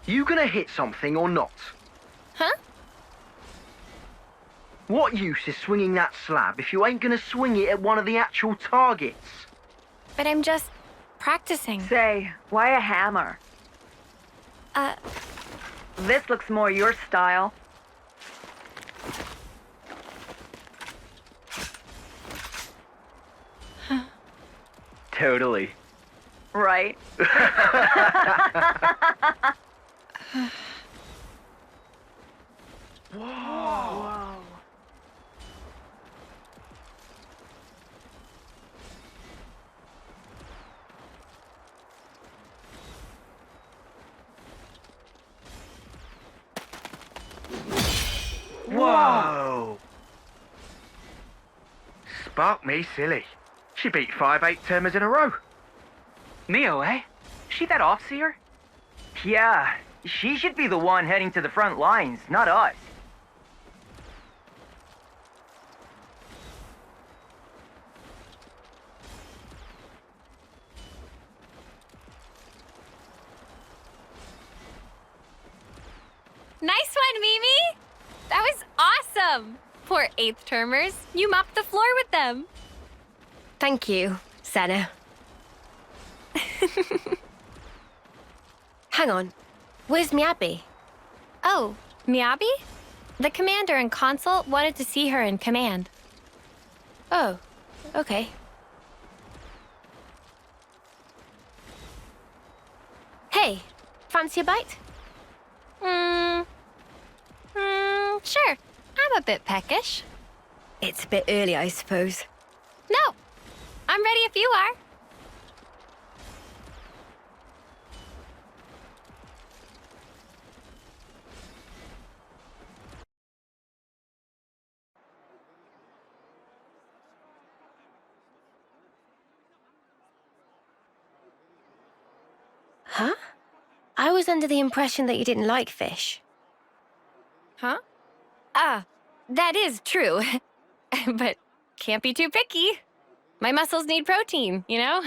You gonna hit something or not? Huh? What use is swinging that slab if you ain't gonna swing it at one of the actual targets? But I'm just practicing. Say, why a hammer? This looks more your style. Totally. Right. Whoa. Whoa! Spark me silly. She beat 5 8-termers in a row. Mio, eh? She that offseer? Yeah, she should be the one heading to the front lines, not us. Nice one, Mimi! That was awesome! Poor 8th-termers. You mopped the floor with them. Thank you, Senna. Hang on. Where's Miyabi? Oh, Miyabi? The commander and consult wanted to see her in command. Oh, okay. Hey, fancy a bite? Sure. I'm a bit peckish. It's a bit early, I suppose. No, I'm ready if you are. Huh? I was under the impression that you didn't like fish. Huh? That is true. But can't be too picky. My muscles need protein, you know?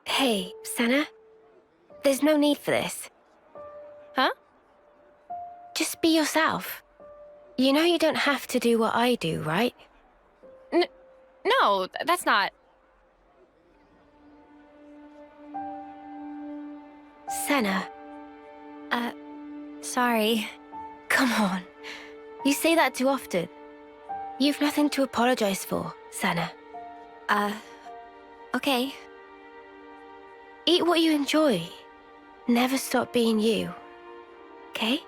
Hey, Senna. There's no need for this. Huh? Just be yourself. You know you don't have to do what I do, right? No, that's not... Senna. Sorry. Come on. You say that too often. You've nothing to apologize for, Senna. Okay. Eat what you enjoy. Never stop being you. Okay?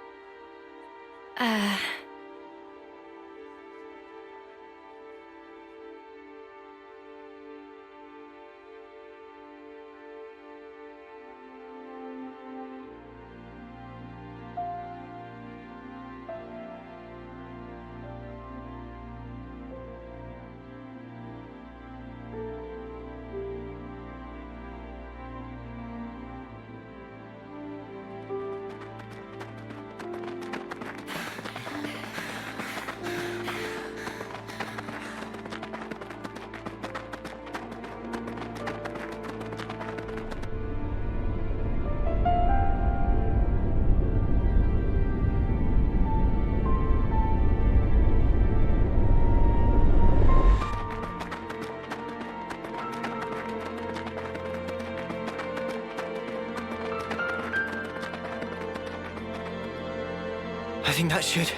I think that should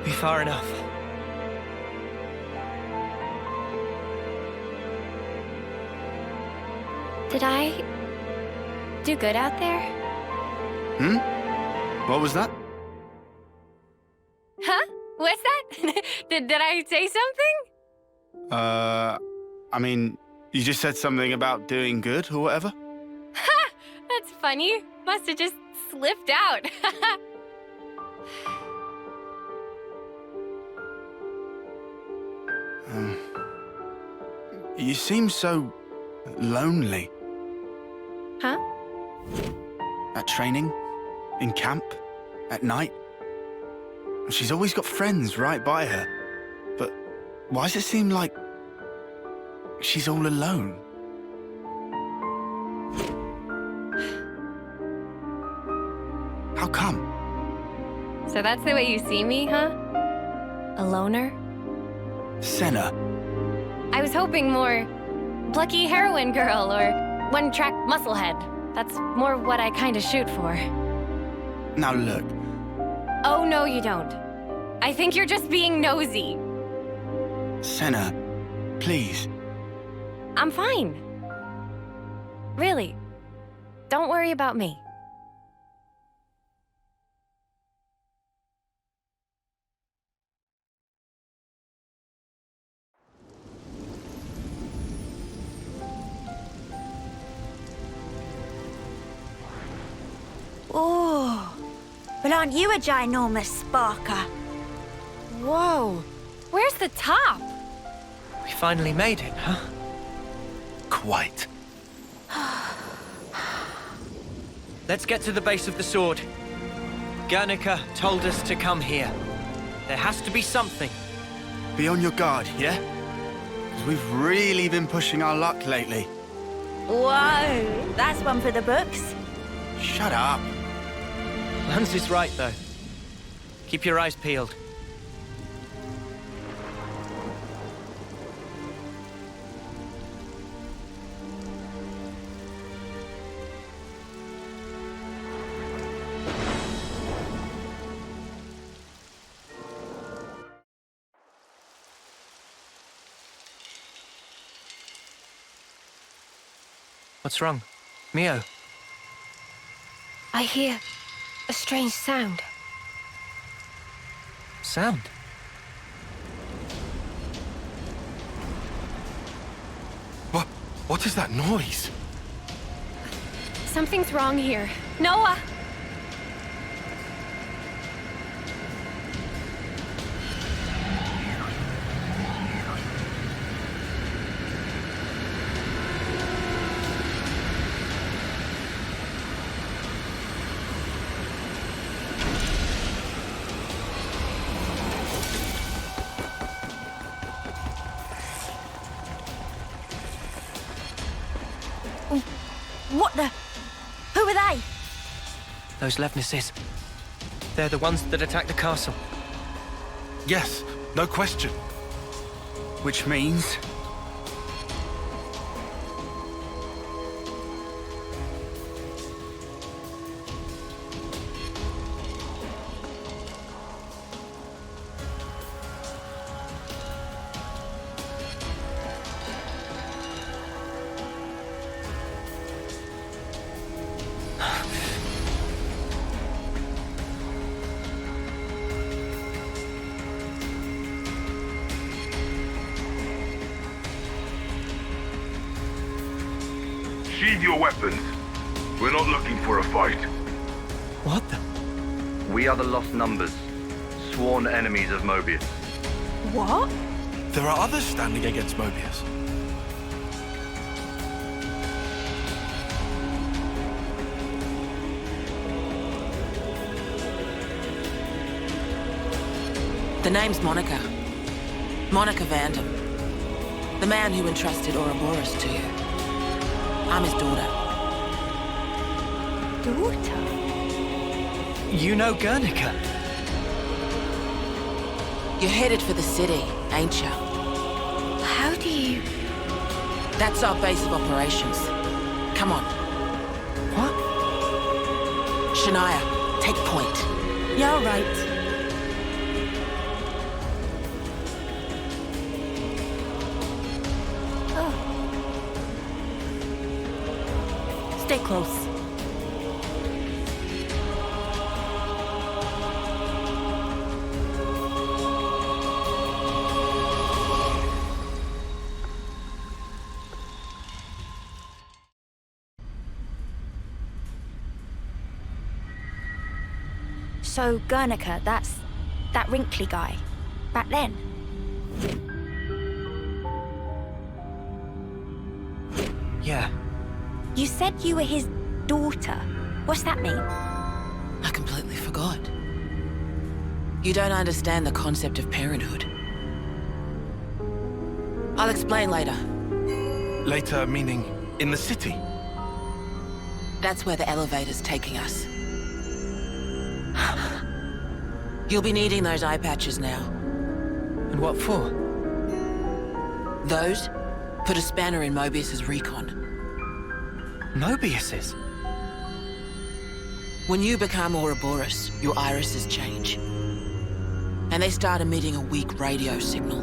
be far enough. Did I do good out there? What was that? Huh? What's that? Did I say something? I mean, you just said something about doing good or whatever? Ha! That's funny. Must have just slipped out. You seem so lonely. Huh? At training, in camp, at night. She's always got friends right by her. But why does it seem like she's all alone. How come? So that's the way you see me, huh? A loner? Senna, I was hoping more plucky heroine girl or one-track musclehead. That's more what I kind of shoot for. now look. Oh, no, you don't. I think you're just being nosy. Senna, please. I'm fine. Really. Don't worry about me. Oh, well, aren't you a ginormous sparker? Whoa. Where's the top? We finally made it, huh? Quite. Let's get to the base of the sword. Guernica told us to come here. There has to be something. Be on your guard, yeah? Because we've really been pushing our luck lately. Whoa, that's one for the books. Shut up. Lance is right, though. Keep your eyes peeled. What's wrong? Mio? I hear a strange sound. Sound? What is that noise? Something's wrong here. Noah! What the? Who are they? Those Levnesses. They're the ones that attacked the castle. Yes, no question. Which means... Sheathe your weapons. We're not looking for a fight. What the? We are the Lost Numbers, sworn enemies of Mobius. What? There are others standing against Mobius. The name's Monica. Monica Vandam. The man who entrusted Ouroboros to you. I'm his daughter. Daughter? You know Guernica? You're headed for the city, ain't you? How do you... That's our base of operations. Come on. What? Shania, take point. You're right. Stay close. So, Guernica, that's that wrinkly guy. Back then. Yeah. You said you were his daughter. What's that mean? I completely forgot. You don't understand the concept of parenthood. I'll explain later. Later, meaning in the city? That's where the elevator's taking us. You'll be needing those eye patches now. And what for? Those? Put a spanner in Mobius's recon. Mobius's? When you become Ouroboros, your irises change. And they start emitting a weak radio signal.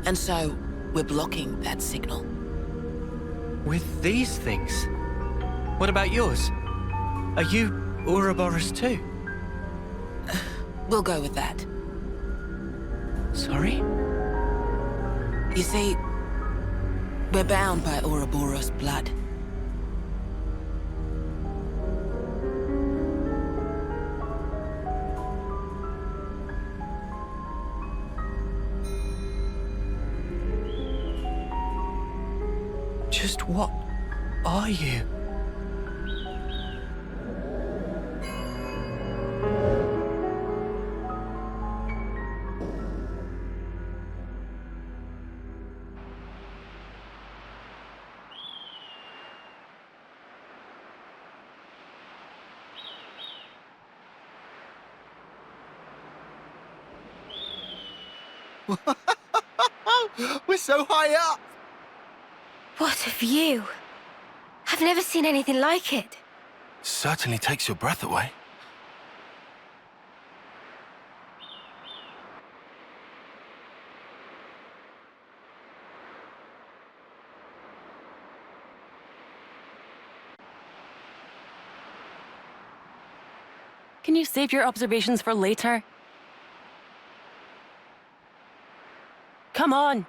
And so, we're blocking that signal. With these things? What about yours? Are you Ouroboros too? We'll go with that. Sorry? You see, we're bound by Ouroboros' blood. Just what are you? We're so high up! What a view! I've never seen anything like it. Certainly takes your breath away. Can you save your observations for later? Come on!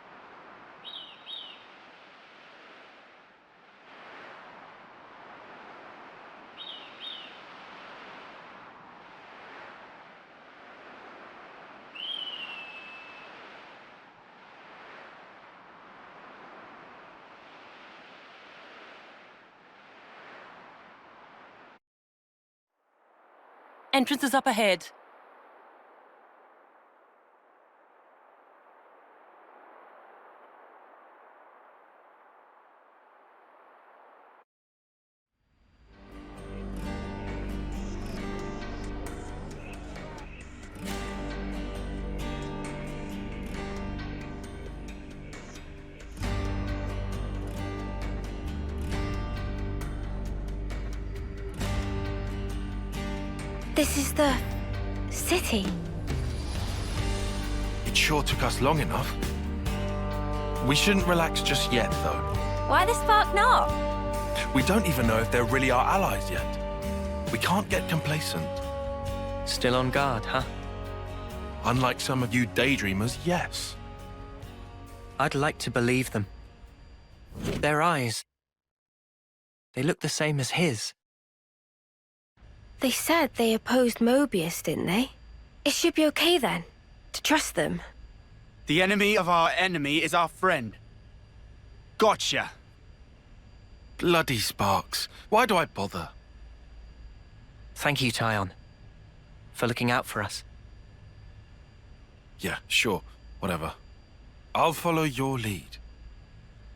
Entrance is up ahead. This is the city. It sure took us long enough. We shouldn't relax just yet, though. Why the spark not? We don't even know if they're really our allies yet. We can't get complacent. Still on guard, huh? Unlike some of you daydreamers, yes. I'd like to believe them. Their eyes. They look the same as his. They said they opposed Mobius, didn't they? It should be okay then, to trust them. The enemy of our enemy is our friend. Gotcha. Bloody sparks. Why do I bother? Thank you, Tyon, for looking out for us. Yeah, sure. Whatever. I'll follow your lead.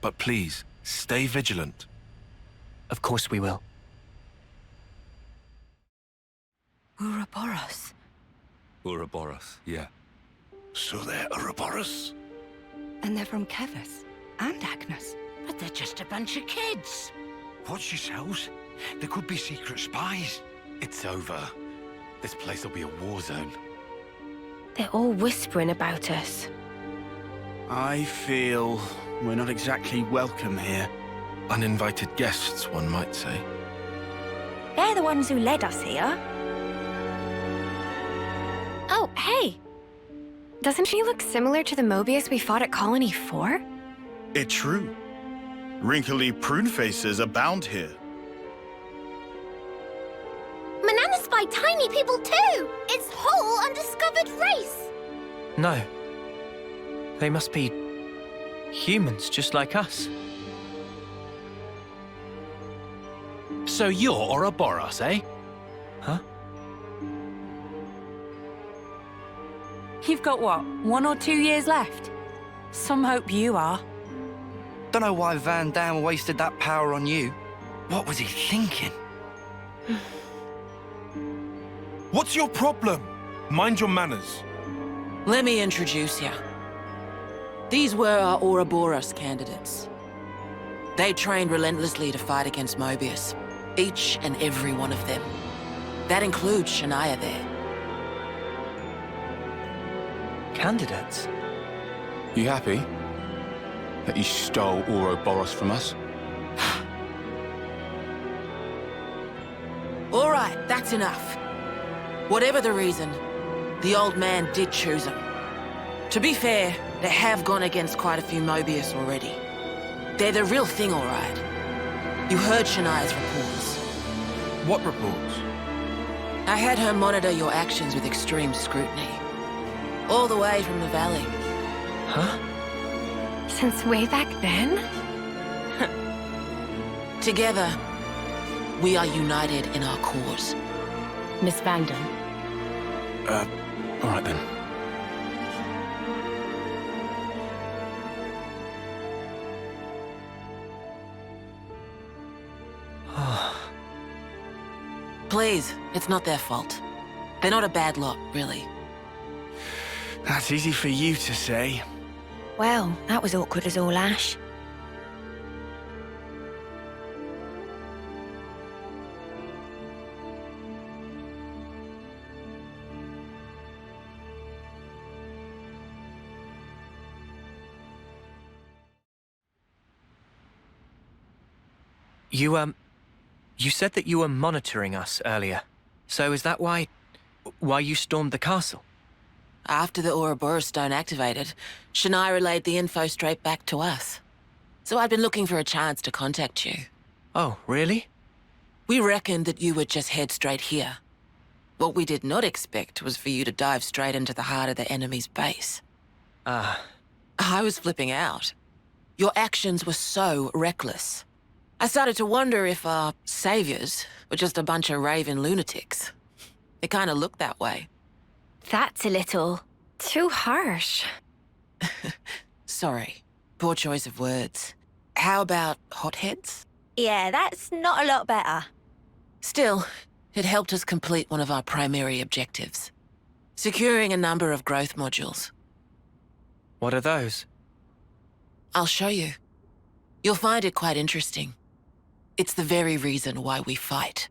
But please, stay vigilant. Of course we will. Ouroboros. Ouroboros, yeah. So they're Ouroboros? And they're from Keves and Agnus. But they're just a bunch of kids. Watch yourselves. There could be secret spies. It's over. This place will be a war zone. They're all whispering about us. I feel we're not exactly welcome here. Uninvited guests, one might say. They're the ones who led us here. Oh, hey! Doesn't she look similar to the Mobius we fought at Colony 4? It's true. Wrinkly prune faces abound here. Manana spy tiny people too! It's whole undiscovered race! No. They must be humans, just like us. So you're Ouroboros, eh? Huh? You've got what, 1 or 2 years left? Some hope you are. Don't know why Van Damme wasted that power on you. What was he thinking? What's your problem? Mind your manners. Let me introduce you. These were our Ouroboros candidates. They trained relentlessly to fight against Mobius. Each and every one of them. That includes Shania there. Candidates? You happy that you stole Ouroboros from us? All right, that's enough. Whatever the reason, the old man did choose them. To be fair, they have gone against quite a few Mobius already. They're the real thing, all right. You heard Shania's reports. What reports? I had her monitor your actions with extreme scrutiny. All the way from the valley. Huh? Since way back then? Together, we are united in our cause. Miss Vandam. All right then. Please, it's not their fault. They're not a bad lot, really. That's easy for you to say. Well, that was awkward as all ash. You said that you were monitoring us earlier. So is that why you stormed the castle? After the Ouroboros stone activated, Shania relayed the info straight back to us. So I'd been looking for a chance to contact you. Oh, really? We reckoned that you would just head straight here. What we did not expect was for you to dive straight into the heart of the enemy's base. Ah. I was flipping out. Your actions were so reckless. I started to wonder if our saviors were just a bunch of raving lunatics. It kind of looked that way. That's a little... too harsh. Sorry. Poor choice of words. How about hotheads? Yeah, that's not a lot better. Still, it helped us complete one of our primary objectives. Securing a number of growth modules. What are those? I'll show you. You'll find it quite interesting. It's the very reason why we fight.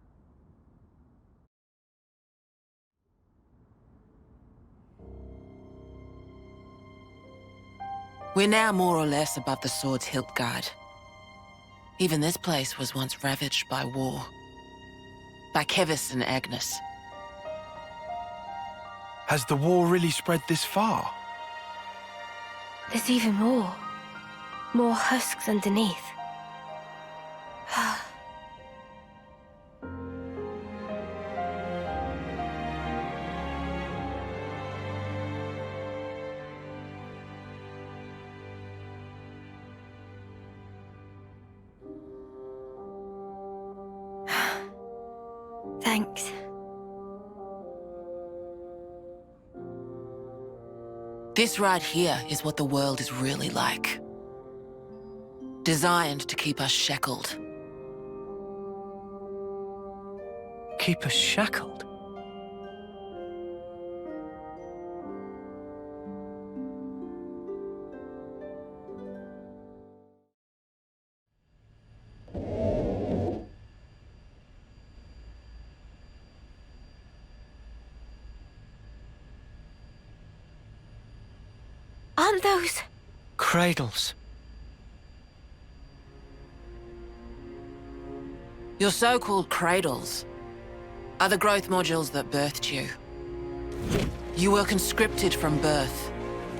We're now more or less above the sword's hilt guard. Even this place was once ravaged by war. By Keves and Agnus. Has the war really spread this far? There's even more. More husks underneath. Thanks. This right here is what the world is really like. Designed to keep us shackled. Keep us shackled? Aren't those... Cradles. Your so-called cradles are the growth modules that birthed you. You were conscripted from birth,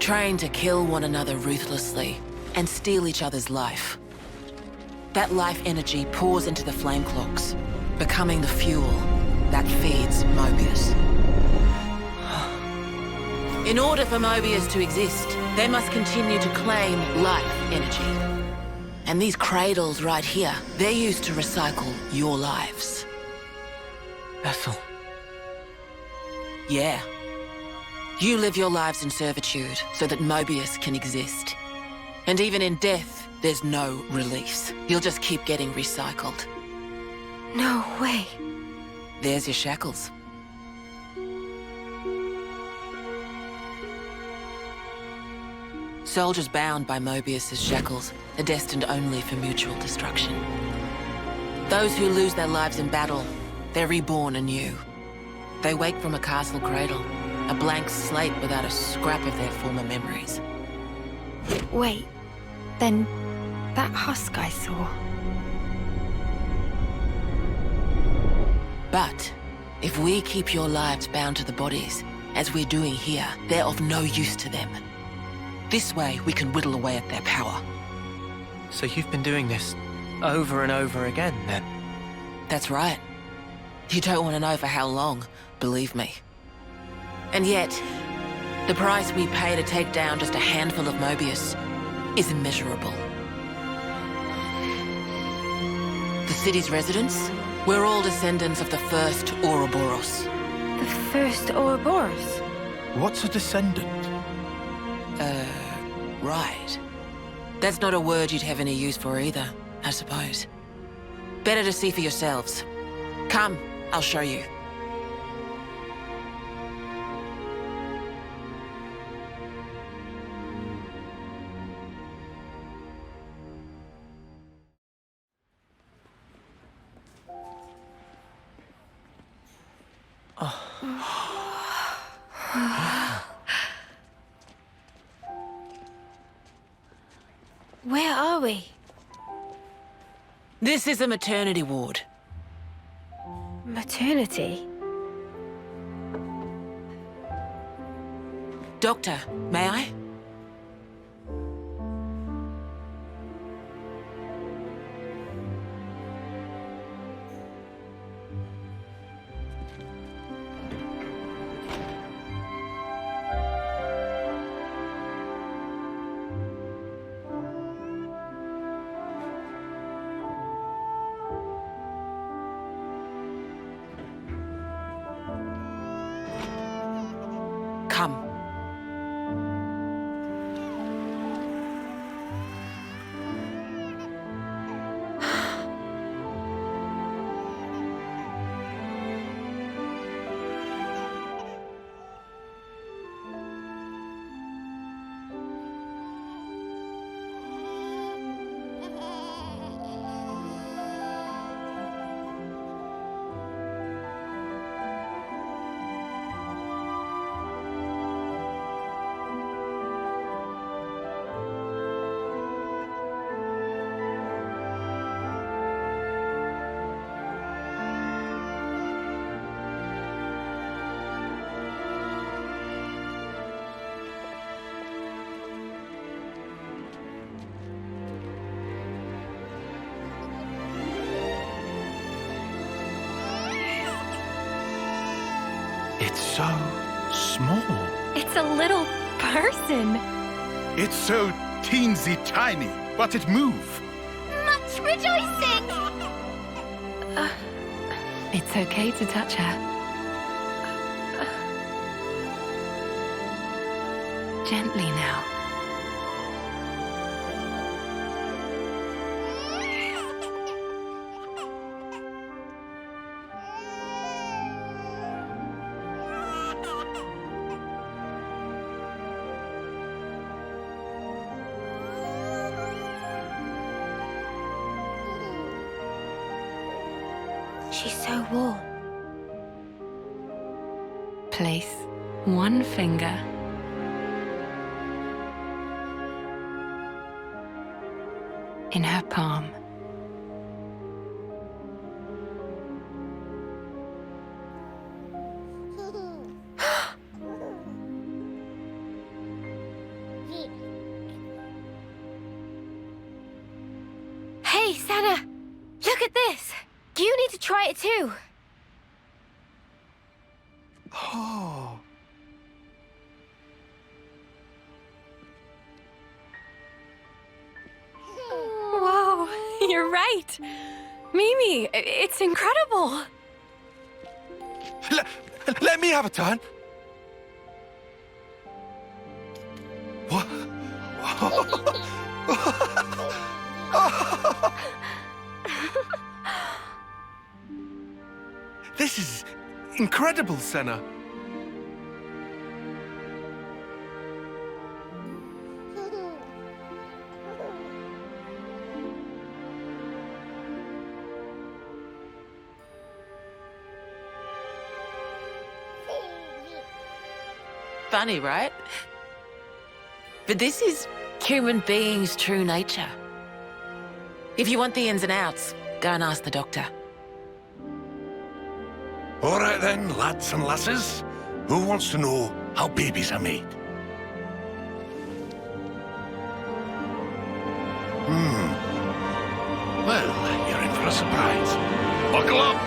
trained to kill one another ruthlessly and steal each other's life. That life energy pours into the flame cloaks, becoming the fuel that feeds Mobius. In order for Mobius to exist, they must continue to claim life energy. And these cradles right here, they're used to recycle your lives. Ethel. Yeah. You live your lives in servitude so that Mobius can exist. And even in death, there's no release. You'll just keep getting recycled. No way. There's your shackles. Soldiers bound by Mobius's shackles are destined only for mutual destruction. Those who lose their lives in battle, they're reborn anew. They wake from a castle cradle, a blank slate without a scrap of their former memories. Wait, then that husk I saw. But if we keep your lives bound to the bodies, as we're doing here, they're of no use to them. This way, we can whittle away at their power. So you've been doing this over and over again, then? That's right. You don't want to know for how long, believe me. And yet, the price we pay to take down just a handful of Mobius is immeasurable. The city's residents, we're all descendants of the first Ouroboros. The first Ouroboros? What's a descendant? Right. That's not a word you'd have any use for either, I suppose. Better to see for yourselves. Come, I'll show you. Where are we? This is a maternity ward. Maternity? Doctor, may I? Come. It's so small. It's a little person. It's so teensy tiny, but it moves. Much rejoicing! It's okay to touch her. Gently now. She's so warm. Place one finger in her palm. Hey, Sana! Look at this! You need to try it too. Oh. Whoa, you're right. Mimi, it's incredible. Let me have a turn. What? incredible, Senna. Funny, right? But this is human beings' true nature. If you want the ins and outs, go and ask the doctor. All right then, lads and lasses. Who wants to know how babies are made? Well, you're in for a surprise. Buckle up!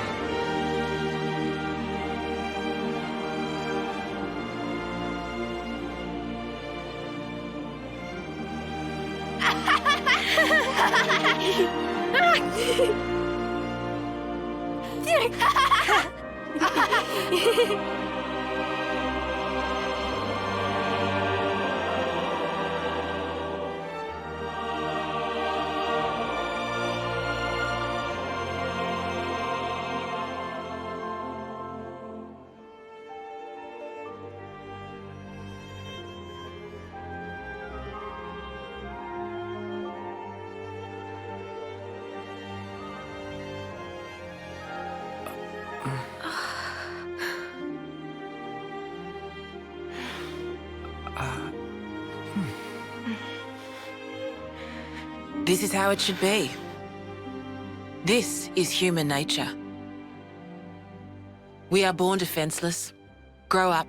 This is how it should be. This is human nature. We are born defenseless, grow up.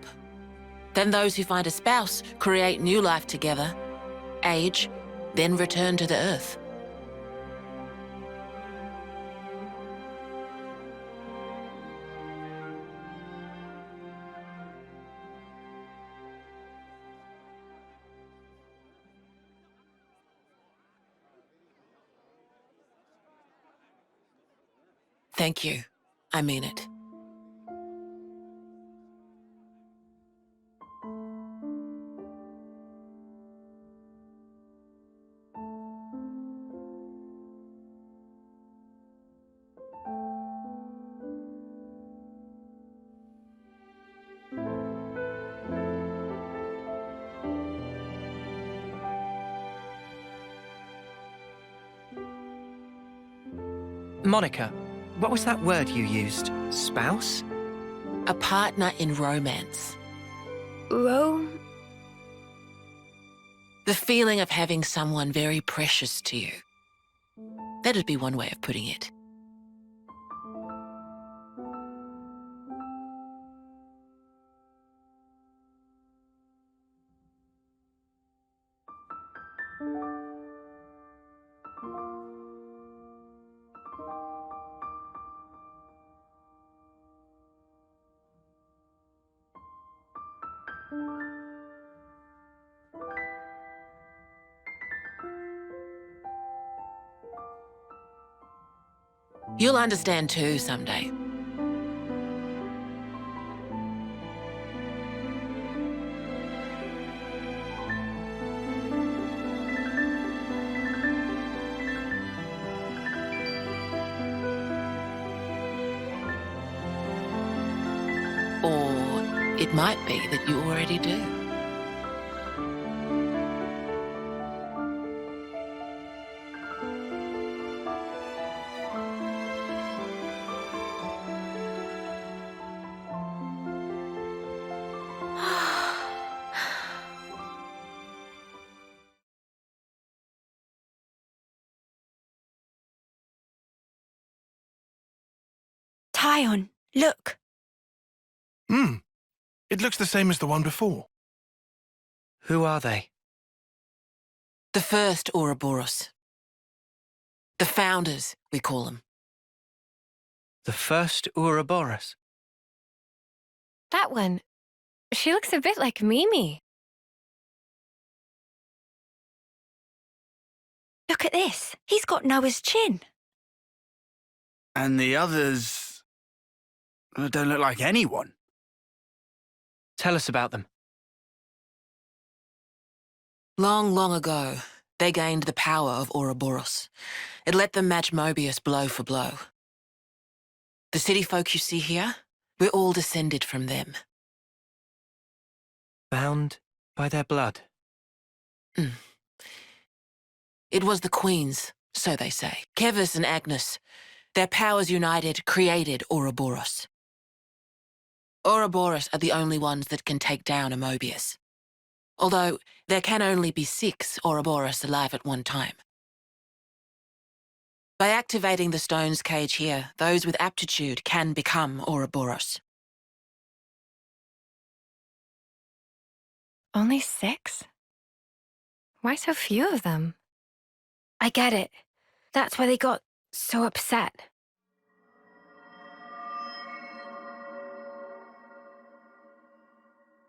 Then those who find a spouse create new life together, age, then return to the earth. Thank you. I mean it. Monica, what was that word you used? Spouse? A partner in romance. The feeling of having someone very precious to you. That'd be one way of putting it. You'll understand too someday. Or it might be that you already do. Tyon, look. It looks the same as the one before. Who are they? The first Ouroboros. The founders, we call them. The first Ouroboros? That one. She looks a bit like Mimi. Look at this. He's got Noah's chin. And the others don't look like anyone. Tell us about them. Long, long ago, they gained the power of Ouroboros. It let them match Mobius blow for blow. The city folk you see here, We're all descended from them. Bound by their blood. It was the queens, so they say. Keves and Agnus. Their powers united created Ouroboros. Ouroboros are the only ones that can take down a Mobius. Although, there can only be 6 Ouroboros alive at one time. By activating the stone's cage here, those with aptitude can become Ouroboros. Only 6? Why so few of them? I get it. That's why they got so upset.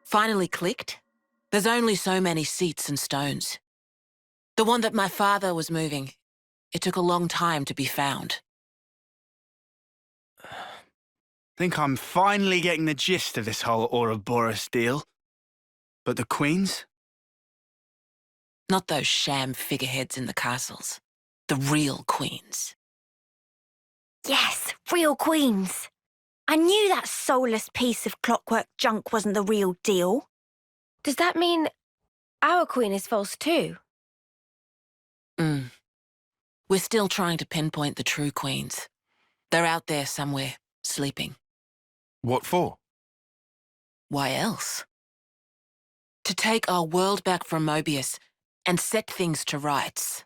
Finally clicked? There's only so many seats and stones. The one that my father was moving, it took a long time to be found. Think I'm finally getting the gist of this whole Ouroboros deal. But the queens? Not those sham figureheads in the castles. The real queens. Yes, real queens. I knew that soulless piece of clockwork junk wasn't the real deal. Does that mean our queen is false too? We're still trying to pinpoint the true queens. They're out there somewhere, sleeping. What for? Why else? To take our world back from Mobius and set things to rights.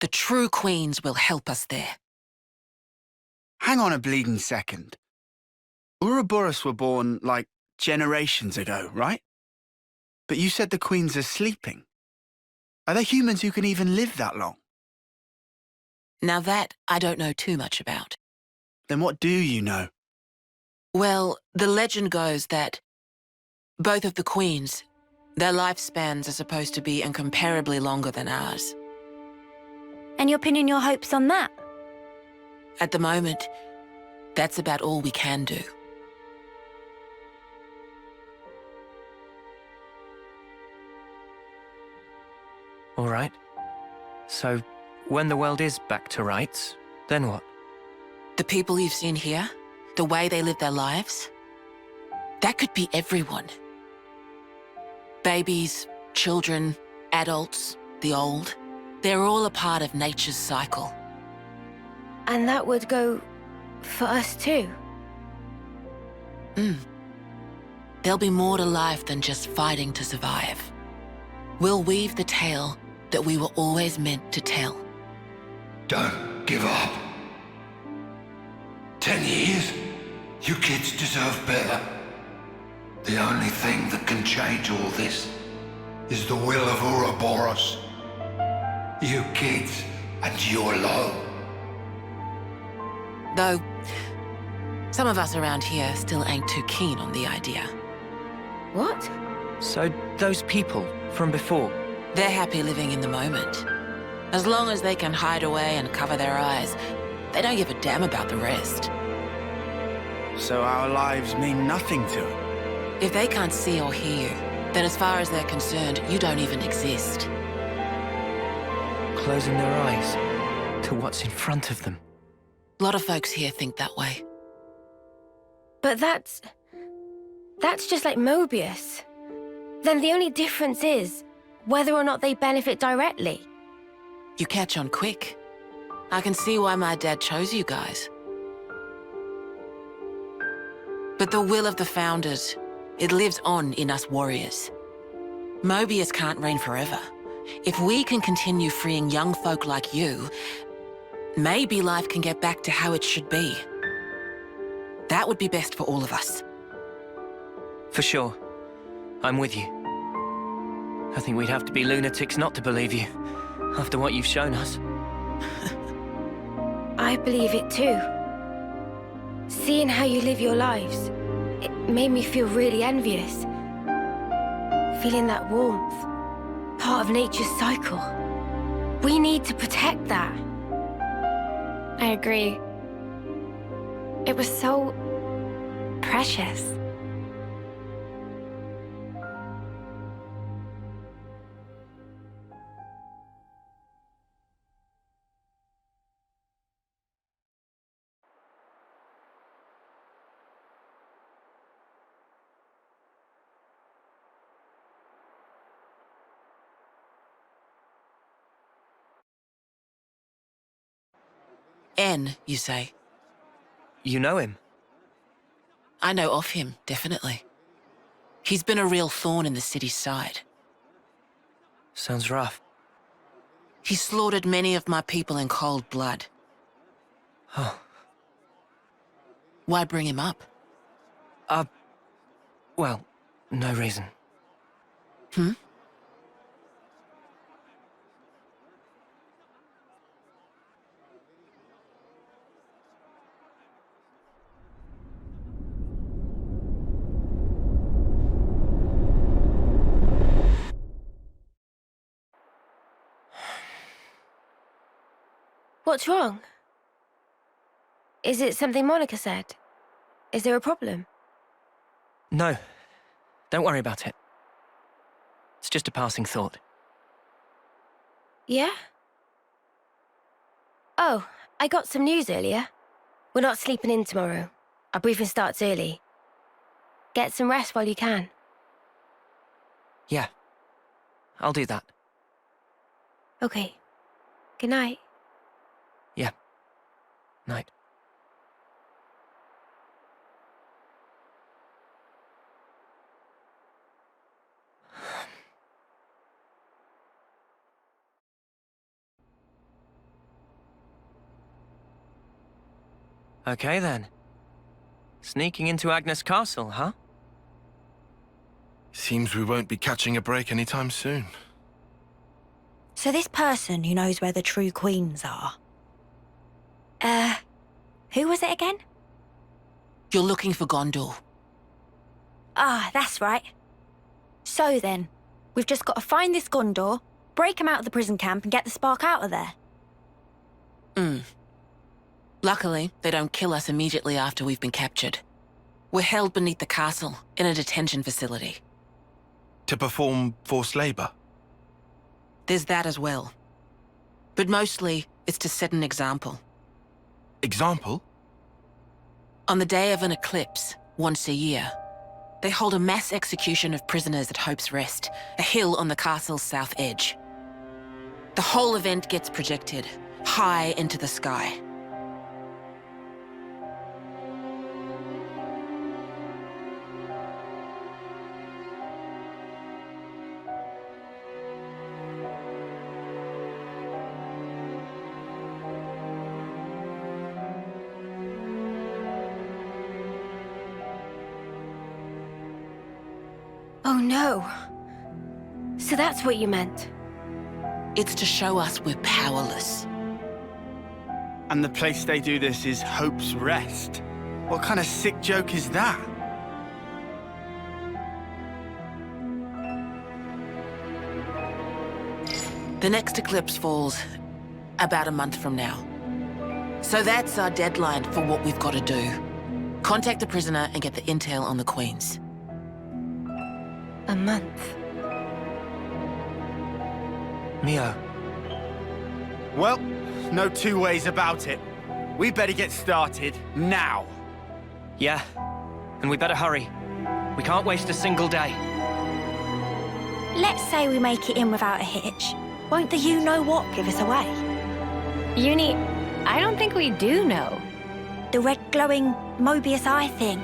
The true queens will help us there. Hang on a bleeding second. Ouroboros were born, like, generations ago, right? But you said the queens are sleeping. Are there humans who can even live that long? Now that I don't know too much about. Then what do you know? Well, the legend goes that both of the queens, their lifespans are supposed to be incomparably longer than ours. And you're pinning your hopes on that? At the moment, that's about all we can do. All right. So, when the world is back to rights, then what? The people you've seen here, the way they live their lives, that could be everyone. Babies, children, adults, the old, they're all a part of nature's cycle. And that would go for us too? There'll be more to life than just fighting to survive. We'll weave the tale that we were always meant to tell. Don't give up. 10 years? You kids deserve better. The only thing that can change all this is the will of Ouroboros. You kids, and you alone. Though, some of us around here still ain't too keen on the idea. What? So, those people from before? They're happy living in the moment. As long as they can hide away and cover their eyes, they don't give a damn about the rest. So our lives mean nothing to them? If they can't see or hear you, then as far as they're concerned, you don't even exist. Closing their eyes to what's in front of them. A lot of folks here think that way. But that's just like Mobius. Then the only difference is whether or not they benefit directly. You catch on quick. I can see why my dad chose you guys. But the will of the Founders, it lives on in us warriors. Mobius can't reign forever. If we can continue freeing young folk like you, maybe life can get back to how it should be. That would be best for all of us. For sure. I'm with you. I think we'd have to be lunatics not to believe you, after what you've shown us. I believe it too. Seeing how you live your lives, it made me feel really envious. Feeling that warmth, part of nature's cycle. We need to protect that. I agree. It was so precious. N, you say? You know him? I know of him, definitely. He's been a real thorn in the city's side. Sounds rough. He slaughtered many of my people in cold blood. Oh. Why bring him up? Well, no reason. Hmm? What's wrong? Is it something Monica said? Is there a problem? No. Don't worry about it. It's just a passing thought. Yeah? Oh, I got some news earlier. We're not sleeping in tomorrow. Our briefing starts early. Get some rest while you can. Yeah. I'll do that. Okay. Good night. Yeah. Night. Okay then. Sneaking into Agnus Castle, huh? Seems we won't be catching a break anytime soon. So this person who knows where the true queens are... who was it again? You're looking for Gondor. Ah, that's right. So then, we've just got to find this Gondor, break him out of the prison camp and get the spark out of there. Luckily, they don't kill us immediately after we've been captured. We're held beneath the castle, in a detention facility. To perform forced labor? There's that as well. But mostly, it's to set an example. Example? On the day of an eclipse, once a year, they hold a mass execution of prisoners at Hope's Rest, a hill on the castle's south edge. The whole event gets projected, high into the sky. Oh no. So that's what you meant? It's to show us we're powerless. And the place they do this is Hope's Rest. What kind of sick joke is that? The next eclipse falls about a month from now. So that's our deadline for what we've got to do. Contact the prisoner and get the intel on the queens. A month. Mio. Well, no two ways about it. We better get started now. Yeah, and we better hurry. We can't waste a single day. Let's say we make it in without a hitch. Won't the you-know-what give us away? Uni, I don't think we do know. The red glowing Mobius eye thing.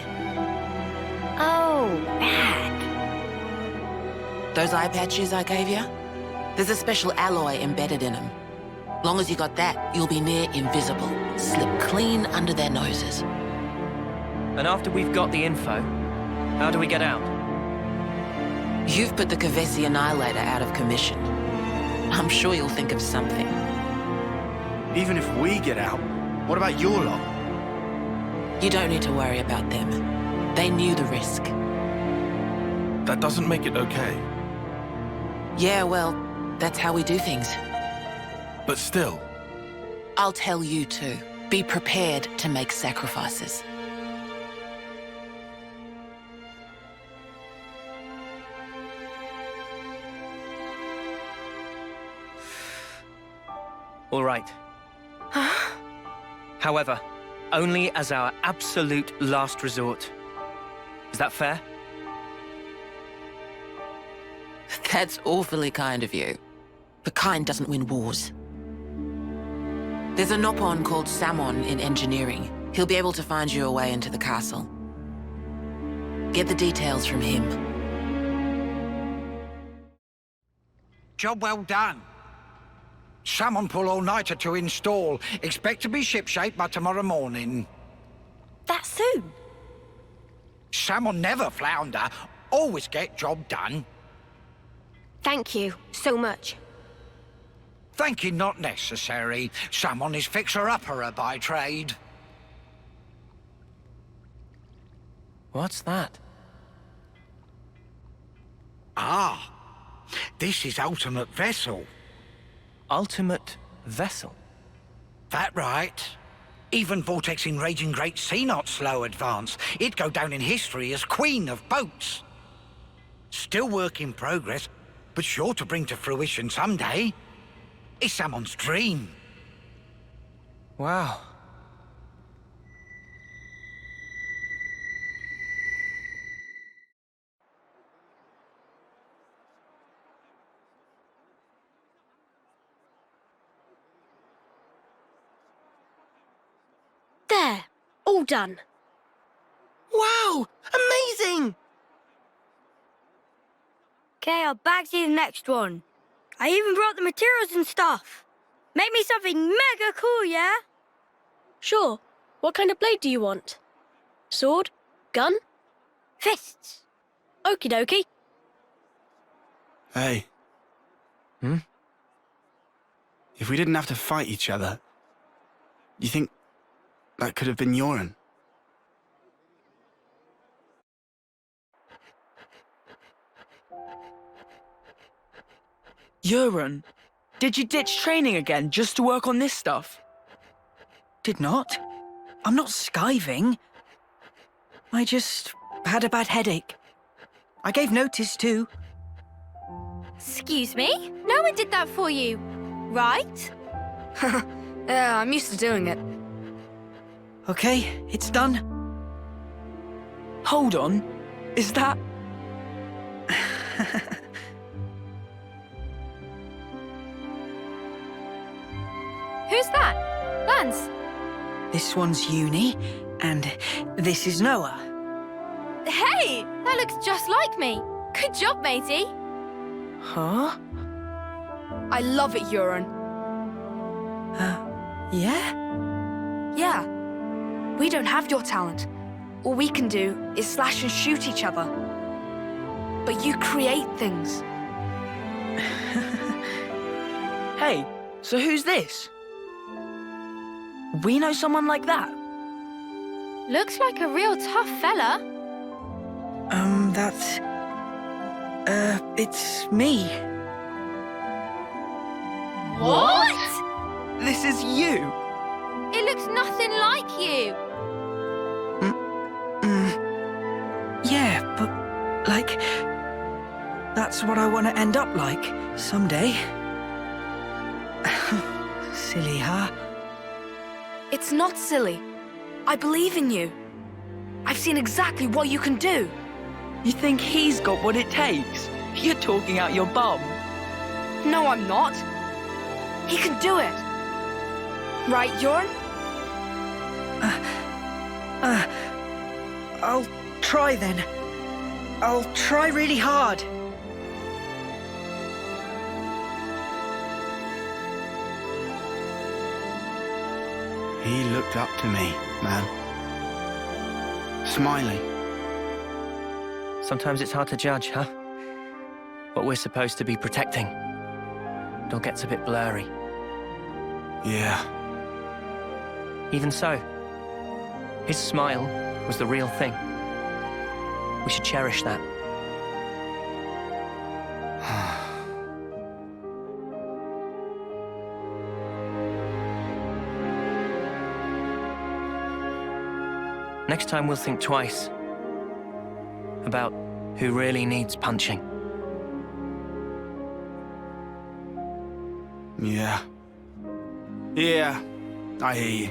Oh, bad. Those eye patches I gave you? There's a special alloy embedded in them. Long as you got that, you'll be near invisible. Slip clean under their noses. And after we've got the info, how do we get out? You've put the Keves Annihilator out of commission. I'm sure you'll think of something. Even if we get out, what about your lot? You don't need to worry about them. They knew the risk. That doesn't make it okay. Yeah, well, that's how we do things. But still. I'll tell you too. Be prepared to make sacrifices. All right. However, only as our absolute last resort. Is that fair? That's awfully kind of you. But kind doesn't win wars. There's a Nopon called Samon in engineering. He'll be able to find you a way into the castle. Get the details from him. Job well done. Salmon pull all-nighter to install. Expect to be shipshape by tomorrow morning. That soon? Salmon never flounder. Always get job done. Thank you so much. Thanking not necessary. Salmon is fixer-upperer by trade. What's that? Ah, this is ultimate vessel. Ultimate vessel? That right. Even Vortexing Raging Great Sea not slow advance. It'd go down in history as queen of boats. Still work in progress, but sure to bring to fruition someday. It's someone's dream. Wow. There, all done. Wow! Amazing! Okay, I'll back to the next one. I even brought the materials and stuff. Make me something mega cool, yeah? Sure. What kind of blade do you want? Sword? Gun? Fists. Okie dokie. Hey. If we didn't have to fight each other, you think that could have been Yoren? Yoren, did you ditch training again just to work on this stuff? Did not. I'm not skiving. I just had a bad headache. I gave notice too. Excuse me? No one did that for you, right? Yeah, I'm used to doing it. Okay, it's done. Hold on. Is that... Who's that? Lance? This one's Uni, and this is Noah. Hey! That looks just like me. Good job, matey. Huh? I love it, Yoren. Yeah? Yeah. We don't have your talent. All we can do is slash and shoot each other. But you create things. Hey, so who's this? We know someone like that? Looks like a real tough fella. That's... it's me. What? This is you? It looks nothing like you. Yeah, but, like... That's what I want to end up like, someday. Silly, huh? It's not silly. I believe in you. I've seen exactly what you can do. You think he's got what it takes? You're talking out your bum. No, I'm not. He can do it. Right, Yoren? I'll try then. I'll try really hard. He looked up to me, man. Smiling. Sometimes it's hard to judge, huh? What we're supposed to be protecting. It all gets a bit blurry. Yeah. Even so, his smile was the real thing. We should cherish that. Next time we'll think twice about who really needs punching. Yeah. Yeah, I hear you.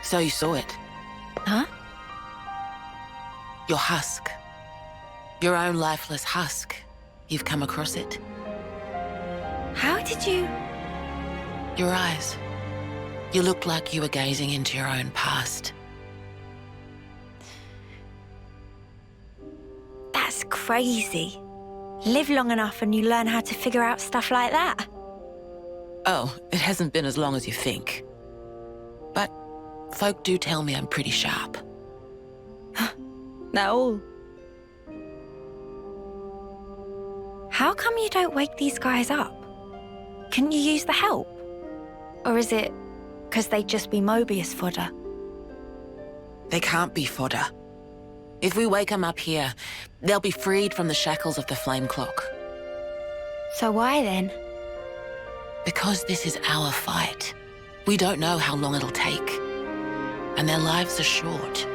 So you saw it. Huh? Your husk. Your own lifeless husk. You've come across it. How did you... Your eyes. You looked like you were gazing into your own past. That's crazy. Live long enough and you learn how to figure out stuff like that. Oh, it hasn't been as long as you think. But folk do tell me I'm pretty sharp. That all? How come you don't wake these guys up? Couldn't you use the help? Or is it because they'd just be Mobius fodder? They can't be fodder. If we wake them up here, they'll be freed from the shackles of the flame clock. So why then? Because this is our fight. We don't know how long it'll take. And their lives are short.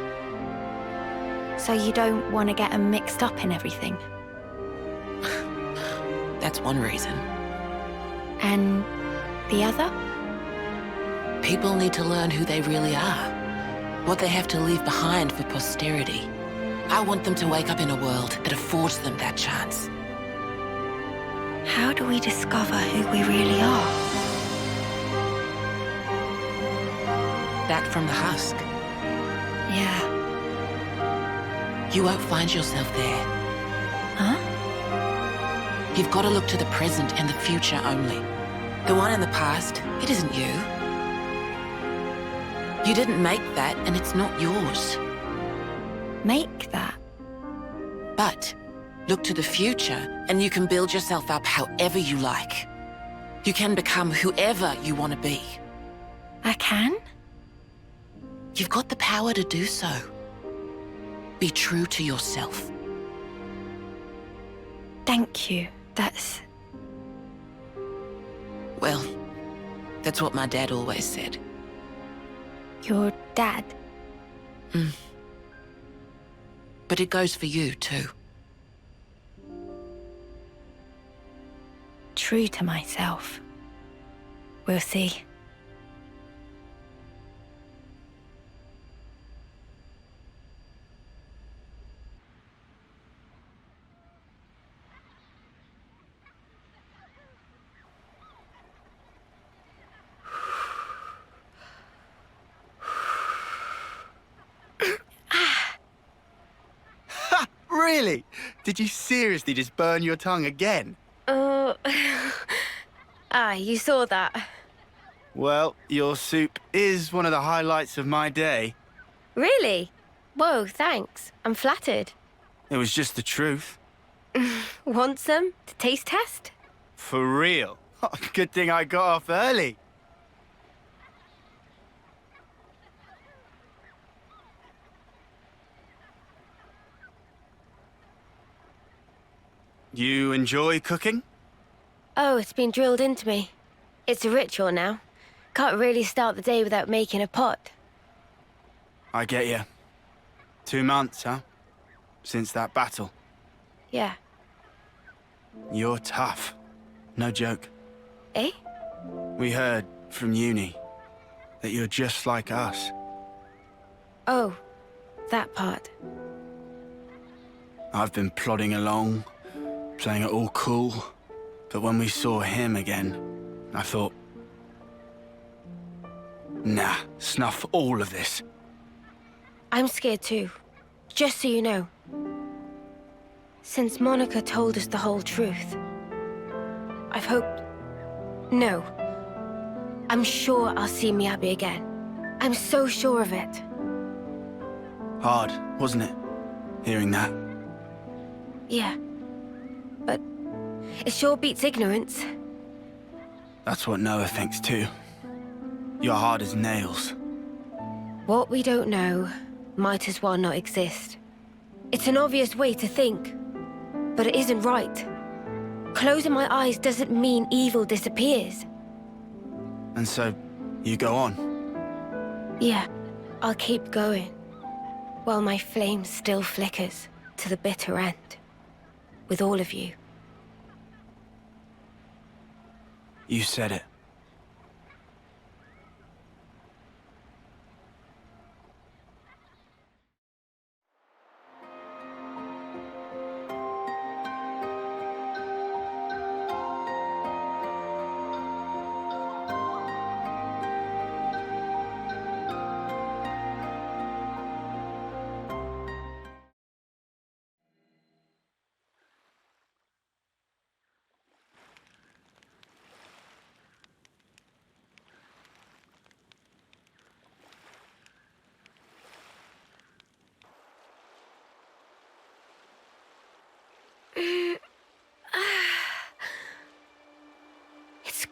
So you don't want to get them mixed up in everything? That's one reason. And the other? People need to learn who they really are. What they have to leave behind for posterity. I want them to wake up in a world that affords them that chance. How do we discover who we really are? Back from the husk. Yeah. You won't find yourself there. Huh? You've got to look to the present and the future only. The one in the past, it isn't you. You didn't make that, and it's not yours. Make that? But look to the future, and you can build yourself up however you like. You can become whoever you want to be. I can? You've got the power to do so. Be true to yourself. Thank you. That's... Well, that's what my dad always said. Your dad? But it goes for you, too. True to myself. We'll see. Really? Did you seriously just burn your tongue again? You saw that. Well, your soup is one of the highlights of my day. Really? Whoa, thanks. I'm flattered. It was just the truth. Want some to taste test? For real. Good thing I got off early. You enjoy cooking? Oh, it's been drilled into me. It's a ritual now. Can't really start the day without making a pot. I get you. 2 months, huh? Since that battle. Yeah. You're tough. No joke. Eh? We heard from uni that you're just like us. Oh, that part. I've been plodding along, playing it all cool. But when we saw him again, I thought, nah, snuff all of this. I'm scared too, just so you know. Since Monica told us the whole truth, I've hoped... No. I'm sure I'll see Miyabi again. I'm so sure of it. Hard, wasn't it? Hearing that. Yeah. But it sure beats ignorance. That's what Noah thinks too. You're hard as nails. What we don't know might as well not exist. It's an obvious way to think, but it isn't right. Closing my eyes doesn't mean evil disappears. And so, you go on? Yeah, I'll keep going, while my flame still flickers to the bitter end, with all of you. You said it.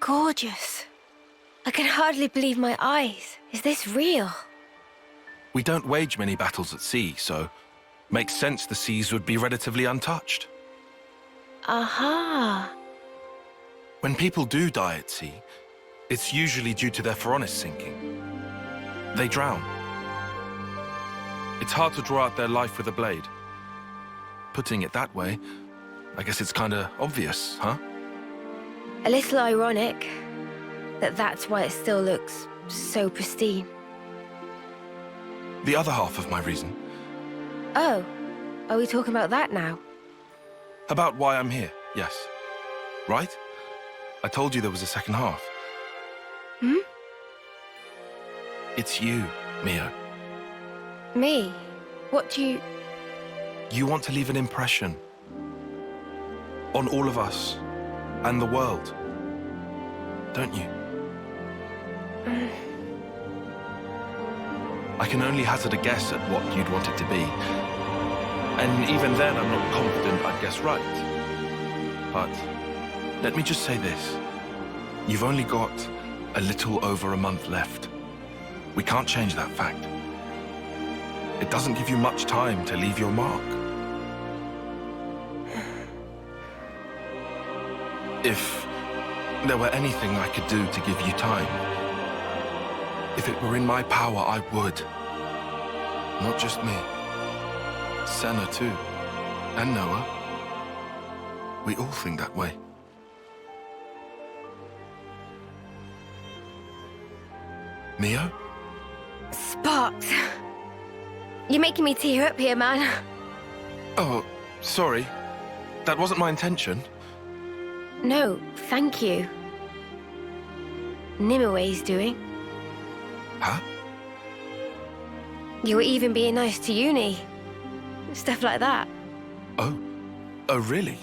gorgeous. I can hardly believe my eyes. Is this real? We don't wage many battles at sea, so makes sense the seas would be relatively untouched. Aha. When people do die at sea, it's usually due to their Phoronis sinking. They drown. It's hard to draw out their life with a blade. Putting it that way, I guess it's kinda obvious, huh? A little ironic that that's why it still looks so pristine. The other half of my reason. Oh, are we talking about that now? About why I'm here, yes. Right? I told you there was a second half. Hmm? It's you, Mio. Me? What do you... You want to leave an impression. On all of us. And the world. Don't you? I can only hazard a guess at what you'd want it to be. And even then, I'm not confident I'd guess right. But let me just say this. You've only got a little over a month left. We can't change that fact. It doesn't give you much time to leave your mark. If there were anything I could do to give you time, if it were in my power, I would. Not just me. Senna too. And Noah. We all think that way. Mio? Sparks. You're making me tear up here, man. Oh, sorry. That wasn't my intention. No, thank you. Nimue's doing. Huh? You were even being nice to Uni. Stuff like that. Oh. Oh, really?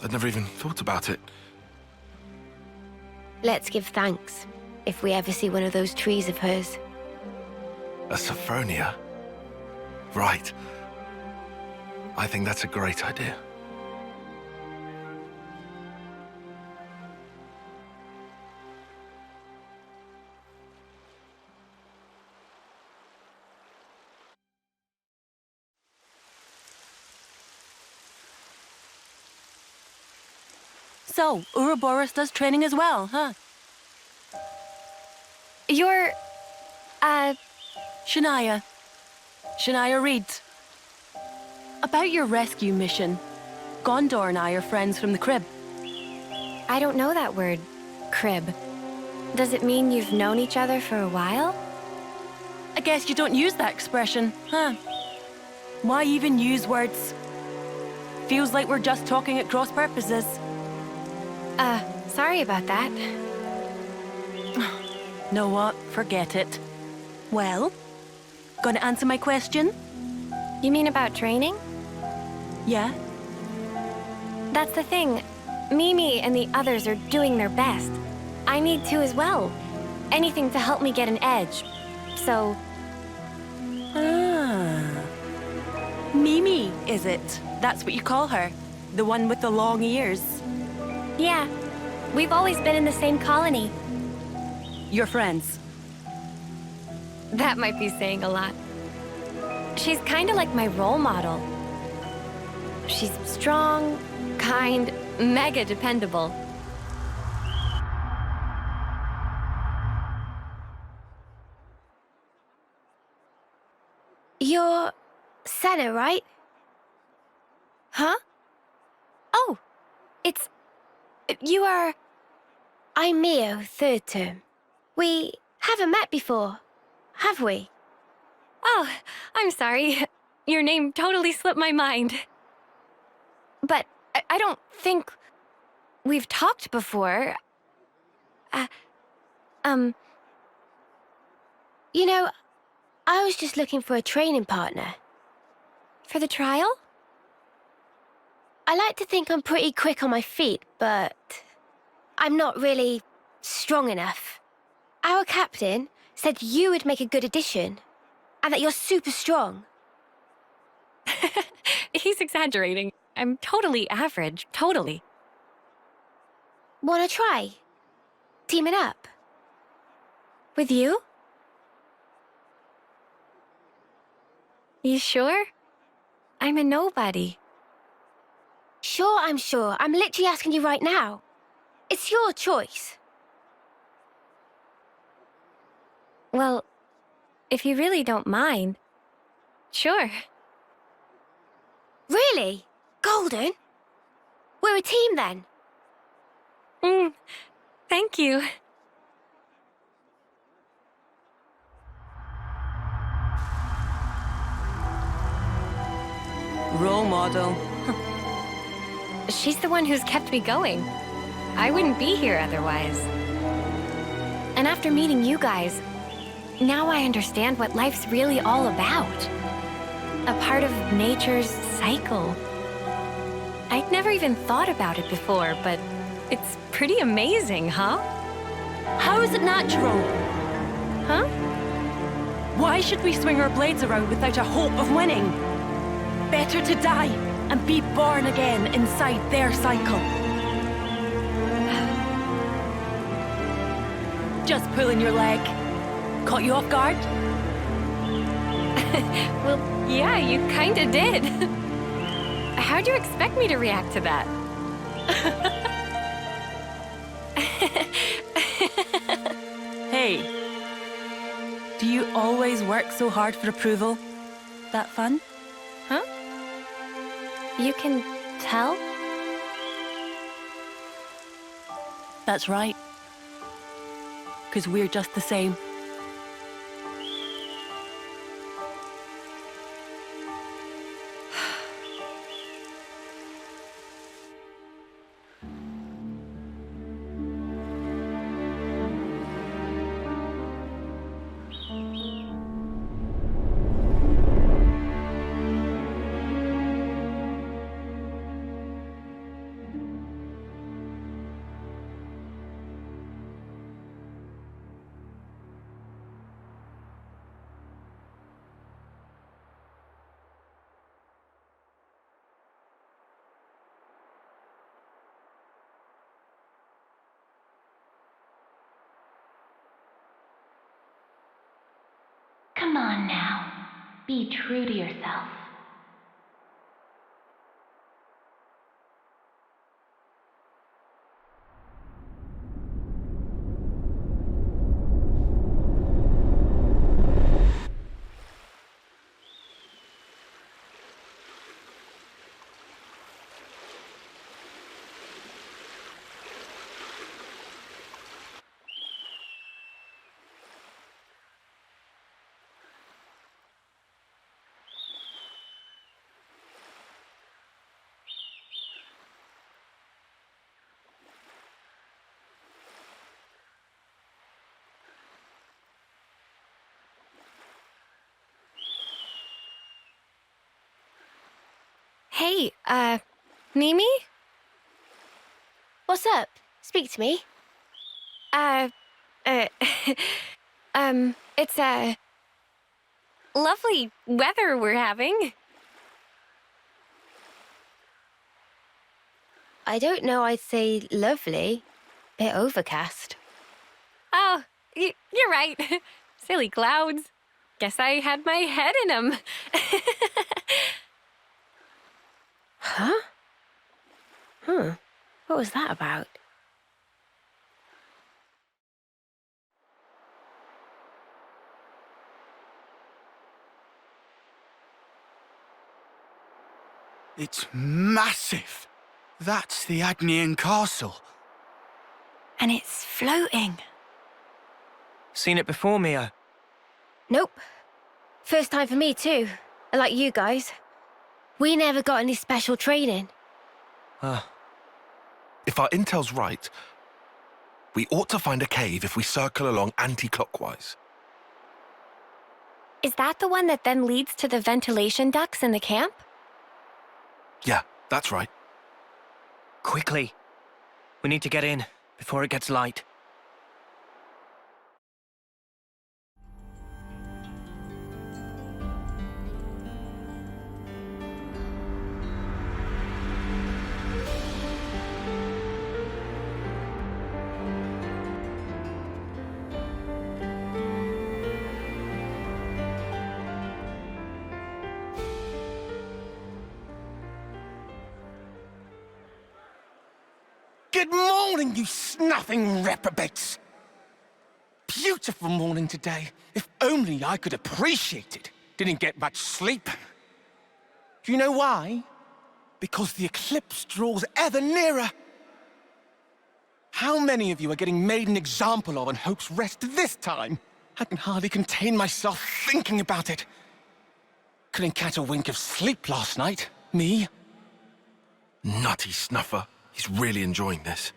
I'd never even thought about it. Let's give thanks if we ever see one of those trees of hers. A Sophronia? Right. I think that's a great idea. So, Ouroboros does training as well, huh? You're... Shania. Shania Reed. About your rescue mission. Gondor and I are friends from the crib. I don't know that word, crib. Does it mean you've known each other for a while? I guess you don't use that expression, huh? Why even use words? Feels like we're just talking at cross purposes. Sorry about that. Know what? Forget it. Well, gonna answer my question? You mean about training? Yeah. That's the thing. Mimi and the others are doing their best. I need to as well. Anything to help me get an edge. So... Ah. Mimi, is it? That's what you call her? The one with the long ears? Yeah. We've always been in the same colony. You're friends? That might be saying a lot. She's kind of like my role model. She's strong, kind, mega dependable. You're Senna, right? Huh? Oh, it's... You are... I'm Mio, third term. We haven't met before, have we? Oh, I'm sorry. Your name totally slipped my mind. But I don't think we've talked before. You know, I was just looking for a training partner. For the trial? I like to think I'm pretty quick on my feet, but I'm not really strong enough. Our captain said you would make a good addition, and that you're super strong. He's exaggerating. I'm totally average, totally. Wanna try? Teaming up? With you? You sure? I'm a nobody. Sure, I'm sure. I'm literally asking you right now. It's your choice. Well, if you really don't mind, sure. Really? Golden? We're a team then? Thank you. Role model. She's the one who's kept me going. I wouldn't be here otherwise. And after meeting you guys, now I understand what life's really all about. A part of nature's cycle. I'd never even thought about it before, but it's pretty amazing, huh? How is it natural? Huh? Why should we swing our blades around without a hope of winning? Better to die and be born again inside their cycle. Just pulling your leg. Caught you off guard? Well, yeah, you kinda did. How'd you expect me to react to that? Hey, do you always work so hard for approval? That fun? Huh? You can tell? That's right. 'Cause we're just the same. Come on now. Be true to yourself. Hey, Mimi? What's up? Speak to me. It's, lovely weather we're having. I don't know, I'd say lovely. Bit overcast. Oh, you're right. Silly clouds. Guess I had my head in them. Huh? What was that about? It's massive. That's the Agnian castle. And it's floating. Seen it before, Mio? Nope. First time for me too. Like you guys. We never got any special training. If our intel's right, we ought to find a cave if we circle along anti-clockwise. Is that the one that then leads to the ventilation ducts in the camp? Yeah, that's right. Quickly. We need to get in before it gets light. Good morning, you snuffing reprobates! Beautiful morning today. If only I could appreciate it. Didn't get much sleep. Do you know why? Because the eclipse draws ever nearer. How many of you are getting made an example of on Hope's Rest this time? I can hardly contain myself thinking about it. Couldn't catch a wink of sleep last night. Me? Nutty snuffer. He's really enjoying this.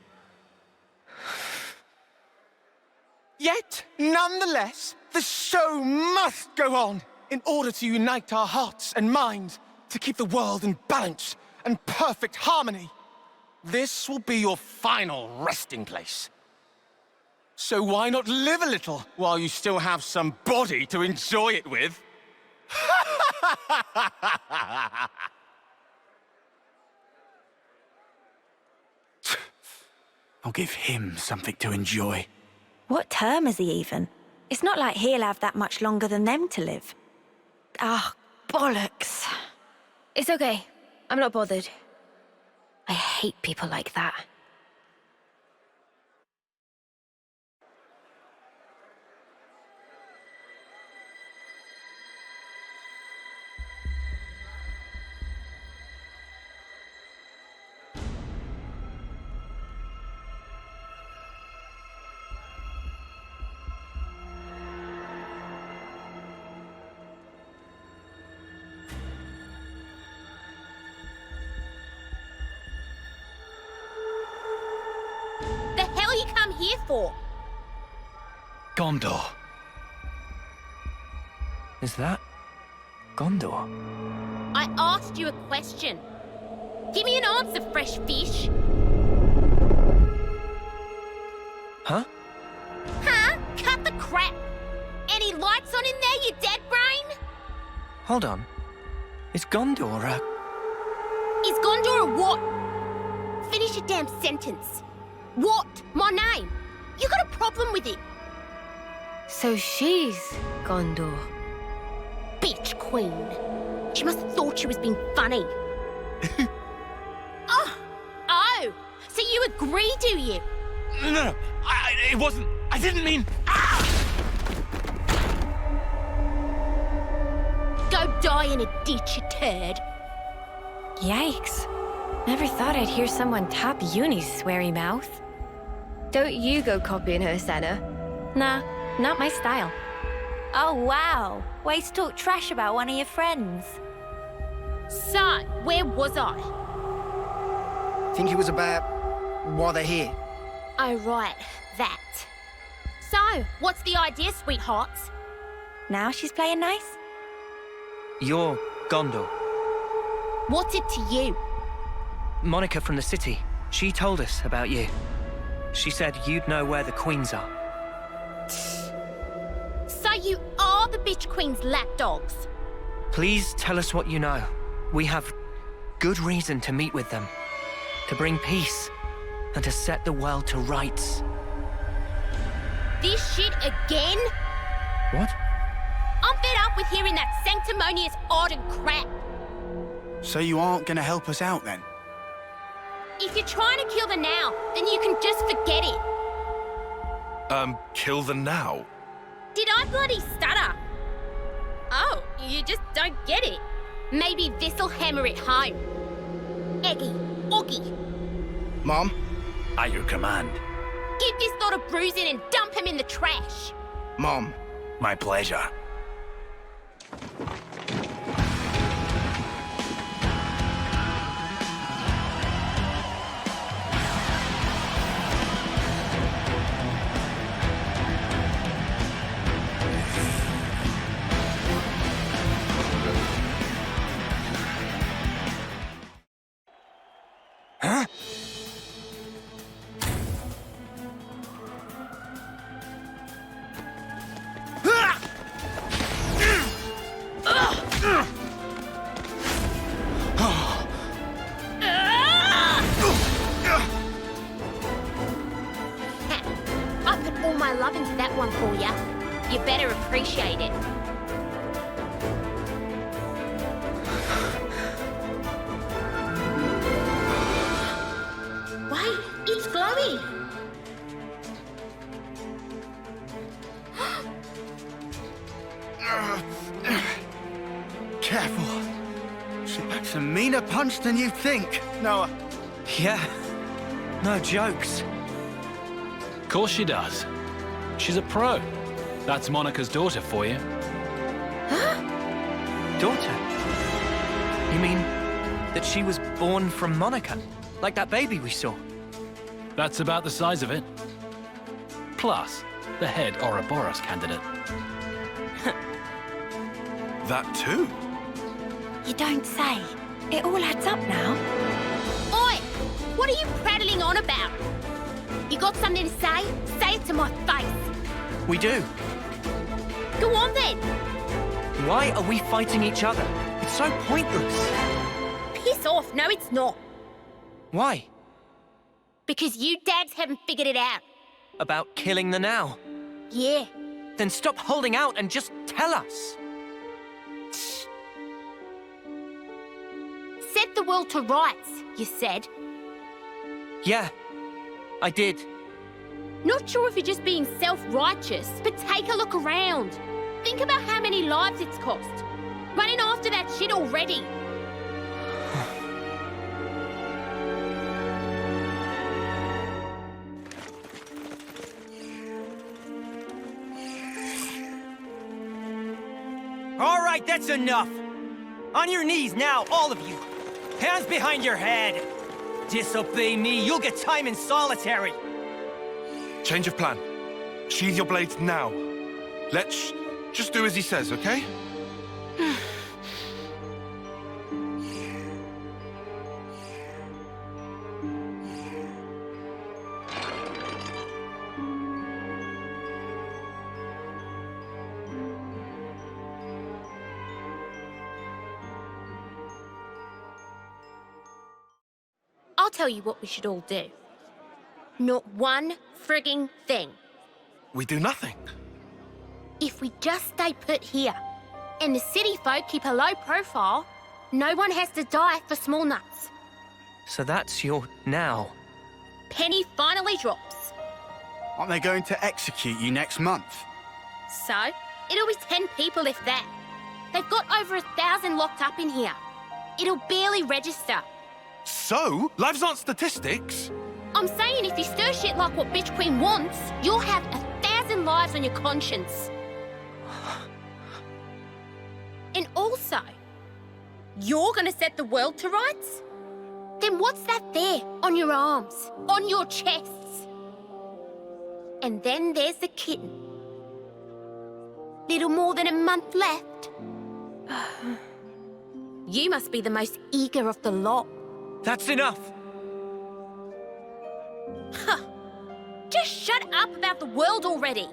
Yet, nonetheless, the show must go on in order to unite our hearts and minds to keep the world in balance and perfect harmony. This will be your final resting place. So why not live a little while you still have some body to enjoy it with? I'll give him something to enjoy. What term is he even? It's not like he'll have that much longer than them to live. Ah, bollocks. It's okay. I'm not bothered. I hate people like that. Here for? Gondor. Is that Gondor? I asked you a question. Give me an answer, fresh fish. Huh? Huh? Cut the crap. Any lights on in there, you dead brain? Hold on. Is Gondor a... Is Gondor a what? Finish your damn sentence. What? My name? You got a problem with it? So she's Gondor. Bitch queen. She must have thought she was being funny. Oh, so you agree, do you? No, it wasn't. I didn't mean... Go die in a ditch, you turd. Yikes. Never thought I'd hear someone top Uni's sweary mouth. Don't you go copying her, Senna. Nah, not my style. Oh, wow. Ways to talk trash about one of your friends. So, where was I? Think it was about why they're here. Oh, right. That. So, what's the idea, sweethearts? Now she's playing nice? You're Gondor. What's it to you? Monica from the city. She told us about you. She said you'd know where the queens are. So you are the bitch queen's lapdogs? Please tell us what you know. We have good reason to meet with them. To bring peace. And to set the world to rights. This shit again? What? I'm fed up with hearing that sanctimonious ardent crap. So you aren't gonna help us out then? If you're trying to kill the now, then you can just forget it. Kill the now? Did I bloody stutter? Oh, you just don't get it. Maybe this'll hammer it home. Eggy, Oggy. Mom? At your command. Give this lot a bruising and dump him in the trash. Mom? My pleasure. Huh? I put all my love into that one for ya. You better appreciate it. Wait, it's glowing. She packs a meaner punch than you think, Noah. Yeah, no jokes. Of course she does. She's a pro. That's Monica's daughter for you. Daughter? You mean that she was born from Monica? Like that baby we saw? That's about the size of it. Plus, the head Ouroboros candidate. That too? You don't say. It all adds up now. Oi! What are you prattling on about? You got something to say? Say it to my face. We do. Go on then. Why are we fighting each other? It's so pointless. Piss off. No, it's not. Why? Because you dads haven't figured it out. About killing the Now? Yeah. Then stop holding out and just tell us. Set the world to rights, you said. Yeah, I did. Not sure if you're just being self-righteous, but take a look around. Think about how many lives it's cost. Running after that shit already. All right, that's enough. On your knees now, all of you. Hands behind your head. Disobey me, you'll get time in solitary. Change of plan. Sheathe your blades now. Let's just do as he says, okay? I'll tell you what we should all do. Not one frigging thing. We do nothing. If we just stay put here, and the city folk keep a low profile, no one has to die for small nuts. So that's your Now. Penny finally drops. Aren't they going to execute you next month? So, it'll be 10 people if that. They've got over 1,000 locked up in here. It'll barely register. So? Lives aren't statistics? I'm saying if you stir shit like what Bitch Queen wants, you'll have 1,000 lives on your conscience. And also, you're gonna set the world to rights? Then what's that there on your arms, on your chests? And then there's the kitten. Little more than a month left. You must be the most eager of the lot. That's enough. Huh. Just shut up about the world already.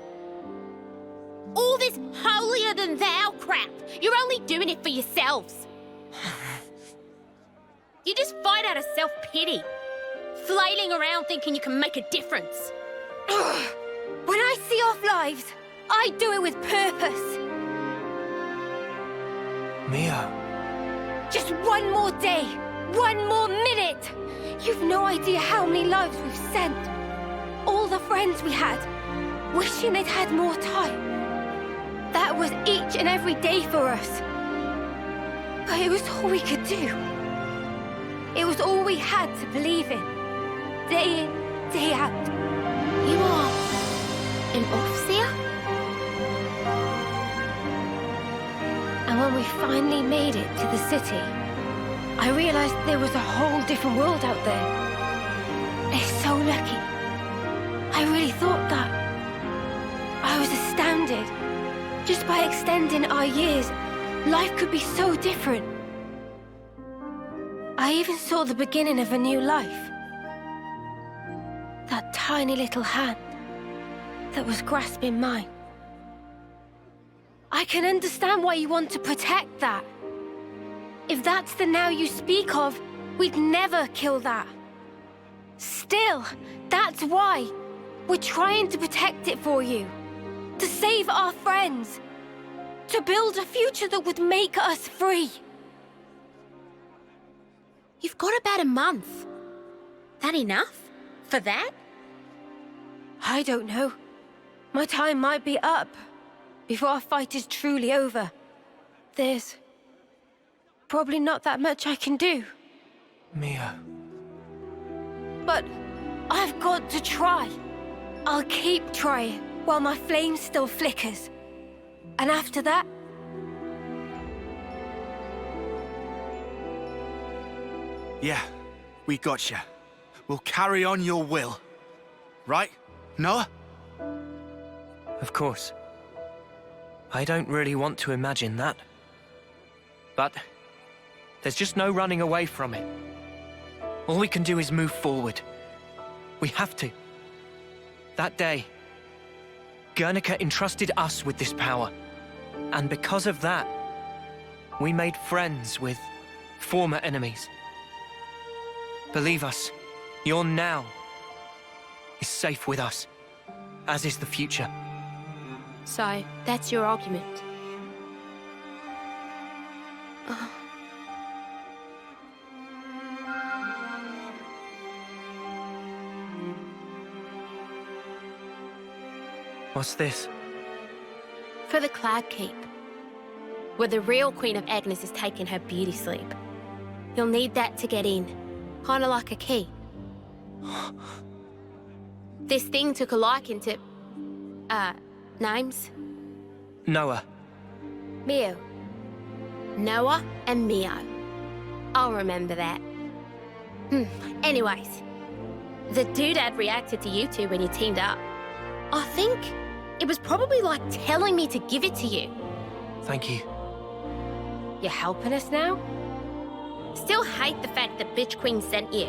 All this holier-than-thou crap, you're only doing it for yourselves. You just fight out of self-pity, flailing around thinking you can make a difference. When I see off lives, I do it with purpose. Mio. Just one more day, one more minute. You've no idea how many lives we've sent. All the friends we had, wishing they'd had more time. That was each and every day for us. But it was all we could do. It was all we had to believe in. Day in, day out. You are an overseer? And when we finally made it to the city, I realized there was a whole different world out there. They're so lucky. I really thought that. I was astounded. Just by extending our years, life could be so different. I even saw the beginning of a new life. That tiny little hand that was grasping mine. I can understand why you want to protect that. If that's the Now you speak of, we'd never kill that. Still, that's why we're trying to protect it for you. To save our friends. To build a future that would make us free. You've got about a month. That enough? For that? I don't know. My time might be up before our fight is truly over. There's probably not that much I can do. Mio. But I've got to try. I'll keep trying while my flame still flickers. And after that... Yeah, we gotcha. We'll carry on your will. Right, Noah? Of course. I don't really want to imagine that. But there's just no running away from it. All we can do is move forward. We have to. That day, Guernica entrusted us with this power. And because of that, we made friends with former enemies. Believe us, your now is safe with us, as is the future. So, that's your argument. What's this? For the Cloud Keep, where the real Queen of Agnus is taking her beauty sleep. You'll need that to get in, kinda like a key. This thing took a liking to... names? Noah. Mio. Noah and Mio. I'll remember that. Anyways, the doodad reacted to you two when you teamed up. I think it was probably like telling me to give it to you. Thank you. You're helping us now? Still hate the fact that Bitch Queen sent you.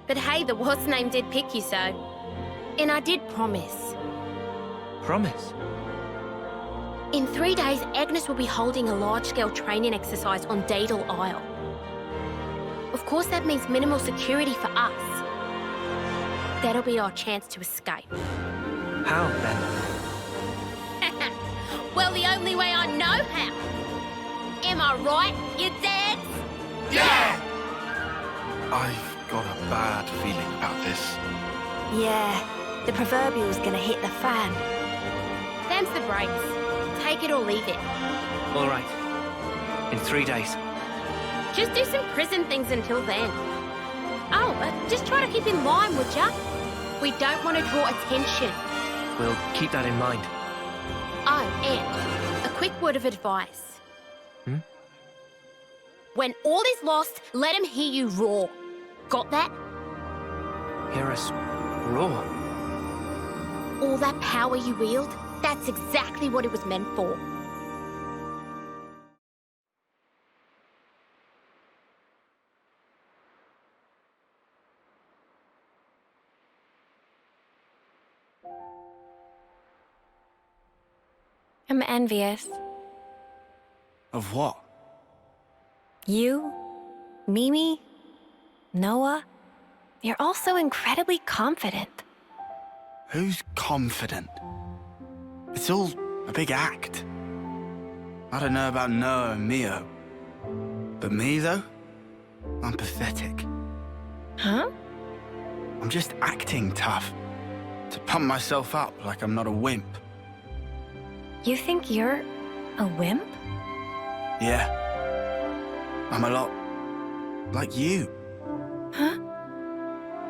But hey, the what's name did pick you, so... And I did promise. Promise? In 3 days, Agnus will be holding a large-scale training exercise on Daedal Isle. Of course, that means minimal security for us. That'll be our chance to escape. How, then? Well, the only way I know how. Am I right, you dads? Yeah! I've got a bad feeling about this. Yeah, the proverbial's gonna hit the fan. Them's the breaks. Take it or leave it. All right. In 3 days. Just do some prison things until then. Oh, just try to keep in line, would ya? We don't want to draw attention. We'll keep that in mind. Oh, and a quick word of advice. When all is lost, let him hear you roar. Got that? Hear us roar? All that power you wield, that's exactly what it was meant for. I'm envious. Of what? You, Mimi, Noah, you're all so incredibly confident. Who's confident? It's all a big act. I don't know about Noah and Mio. But me, though? I'm pathetic. Huh? I'm just acting tough. To pump myself up like I'm not a wimp. You think you're a wimp? Yeah. I'm a lot like you. Huh?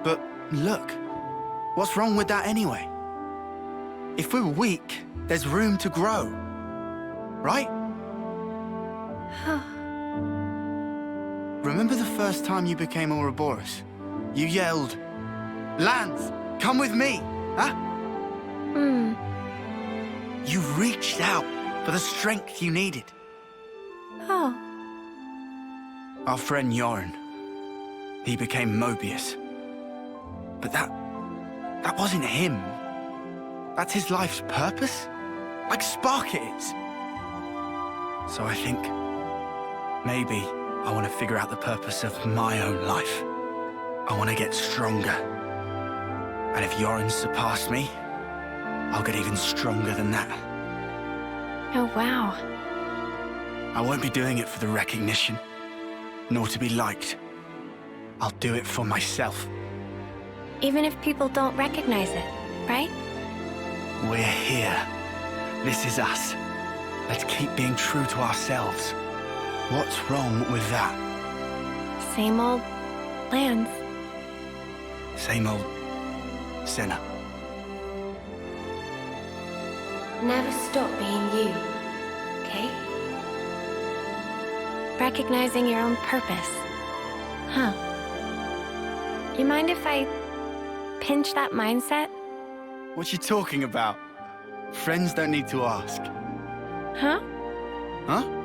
But look, what's wrong with that anyway? If we're weak, there's room to grow. Right? Remember the first time you became Ouroboros? You yelled, "Lance, come with me!" Huh? You reached out for the strength you needed. Oh. Our friend Jorn, he became Mobius. But that wasn't him. That's his life's purpose? Like Spark it is. So I think maybe I want to figure out the purpose of my own life. I want to get stronger. And if Jorn surpassed me, I'll get even stronger than that. Oh, wow. I won't be doing it for the recognition, nor to be liked. I'll do it for myself. Even if people don't recognize it, right? We're here. This is us. Let's keep being true to ourselves. What's wrong with that? Same old plans. Same old sinner. Never stop being you, okay? Recognizing your own purpose. Huh. You mind if I pinch that mindset? What you talking about? Friends don't need to ask. Huh? Huh?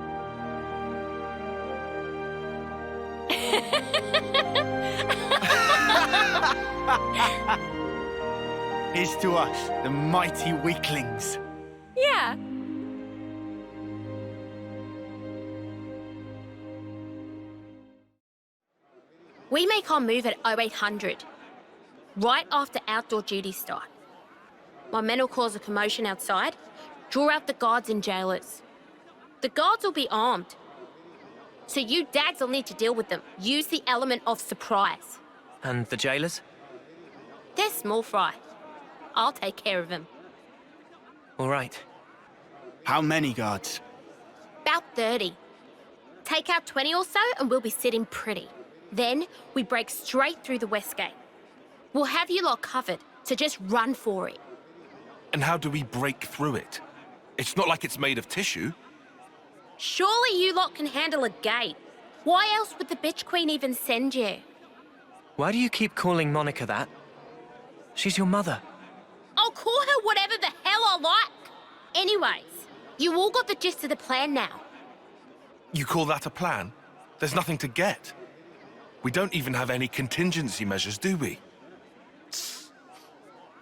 Here's to us, the mighty weaklings. Yeah. We make our move at 0800, right after outdoor duties start. My men will cause a commotion outside, draw out the guards and jailers. The guards will be armed, so you dads will need to deal with them. Use the element of surprise. And the jailers? They're small fry. I'll take care of them. All right. How many guards? About 30. Take out 20 or so and we'll be sitting pretty. Then we break straight through the west gate. We'll have you lot covered, so just run for it. And how do we break through it? It's not like it's made of tissue. Surely you lot can handle a gate. Why else would the bitch queen even send you? Why do you keep calling Monica that? She's your mother. I'll call her whatever the hell I like. Anyways, you all got the gist of the plan now. You call that a plan? There's nothing to get. We don't even have any contingency measures, do we?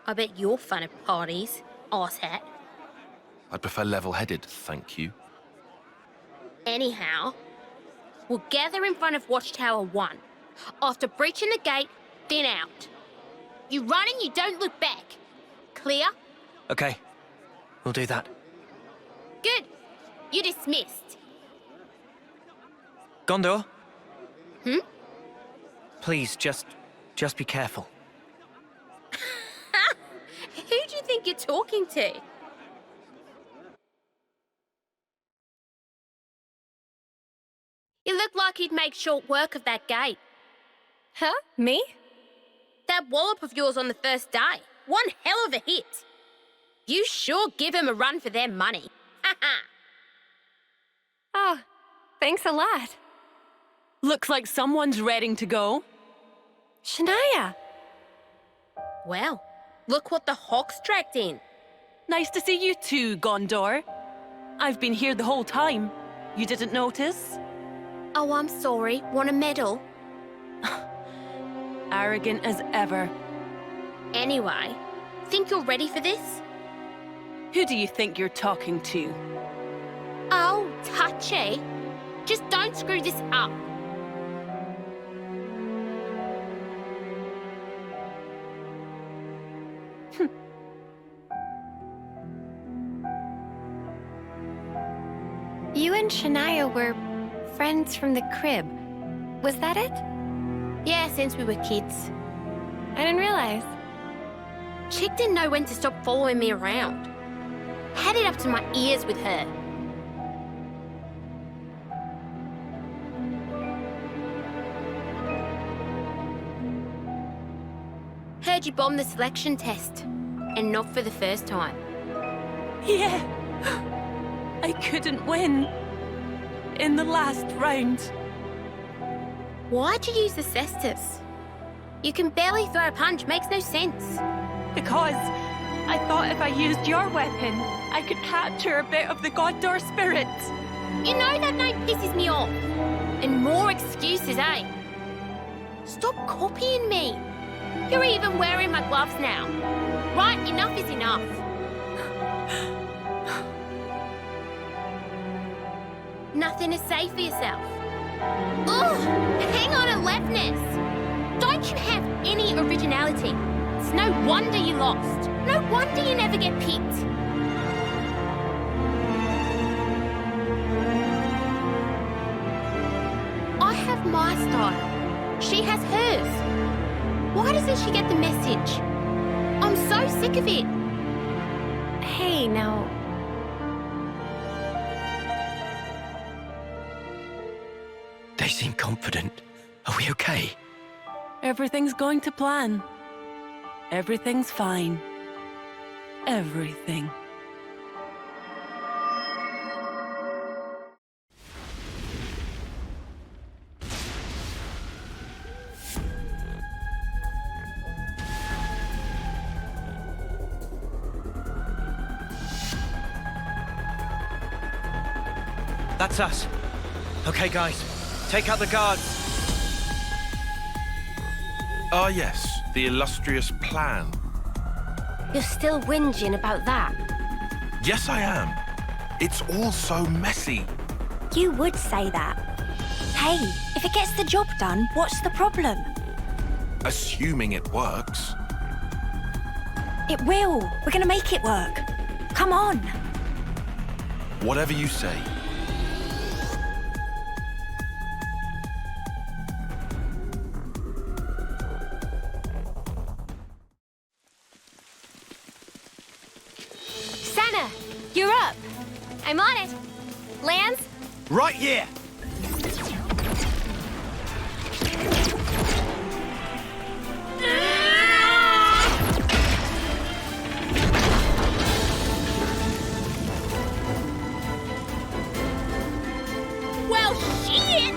I bet you're fun at parties, arsehat. I'd prefer level-headed, thank you. Anyhow, we'll gather in front of Watchtower 1. After breaching the gate, then out. You run and you don't look back. Clear? Okay, we'll do that. Good. You're dismissed. Gondor? Hmm? Please, just be careful. Who do you think you're talking to? You look like you'd make short work of that gate. Huh? Me? That wallop of yours on the first day. One hell of a hit. You sure give 'em a run for their money. Oh, thanks a lot. Looks like someone's ready to go. Shania! Well, look what the Hawks dragged in. Nice to see you too, Gondor. I've been here the whole time. You didn't notice? Oh, I'm sorry. Want a medal? Arrogant as ever. Anyway, think you're ready for this? Who do you think you're talking to? Oh, touchy. Just don't screw this up. You and Shania were friends from the crib. Was that it? Yeah, since we were kids. I didn't realize. Chick didn't know when to stop following me around. Had it up to my ears with her. Heard you bombed the selection test. And not for the first time. Yeah. I couldn't win. In the last round. Why'd you use the cestus? You can barely throw a punch, makes no sense. Because I thought if I used your weapon, I could capture a bit of the Gondor spirit. You know that name pisses me off. And more excuses, eh? Stop copying me. You're even wearing my gloves now. Right, enough is enough. Nothing to say for yourself. Ugh! Hang on, Alephnis! Don't you have any originality? It's no wonder you lost. No wonder you never get picked. I have my style. She has hers. Why doesn't she get the message? I'm so sick of it. Hey, now. seem confident. Are we okay? Everything's going to plan. Everything's fine. Everything. That's us. Okay, guys. Take out the guards. Ah, yes. The illustrious plan. You're still whinging about that. Yes, I am. It's all so messy. You would say that. Hey, if it gets the job done, what's the problem? Assuming it works. It will. We're gonna make it work. Come on. Whatever you say. Senna, you're up. I'm on it. Lance? Right here. Well, shit!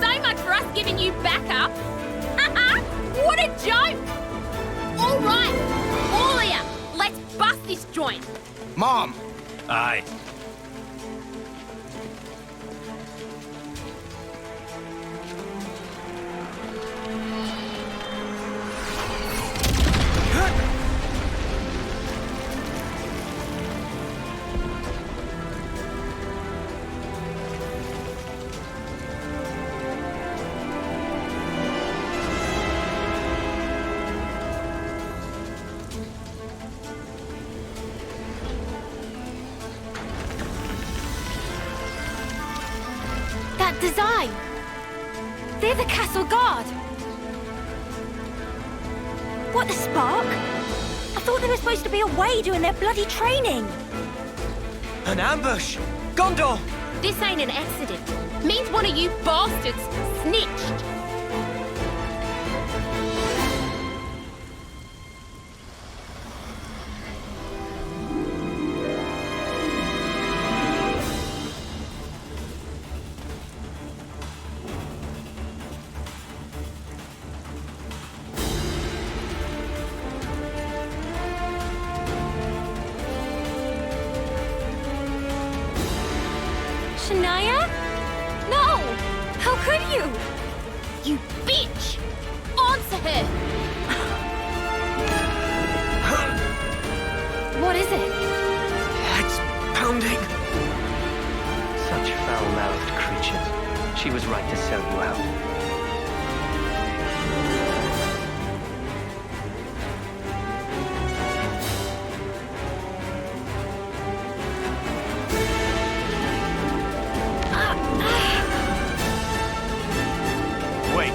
So much for us giving you backup. What a joke! All right, all of ya, let's bust this joint. Mom! Aye. That design! They're the castle guard! What, the Spark? I thought they were supposed to be away doing their bloody training. An ambush! Gondor! This ain't an accident. Means one of you bastards snitched. Shania? No! How could you? You bitch! Answer her! What is it? Head's pounding. Such foul-mouthed creatures. She was right to sell you out. Wait,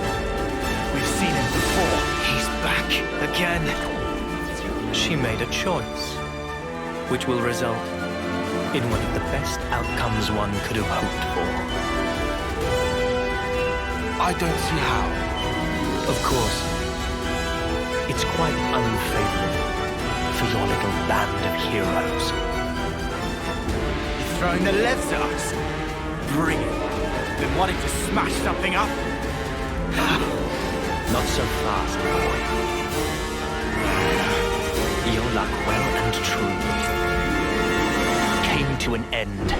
we've seen him before. He's back again. She made a choice, which will result in one of the best outcomes one could have hoped for. I don't see how. Of course, it's quite unfavorable for your little band of heroes. You're throwing the levs at us. Brilliant. Been wanting to smash something up? Not so fast, boy. Your luck well and truly came to an end.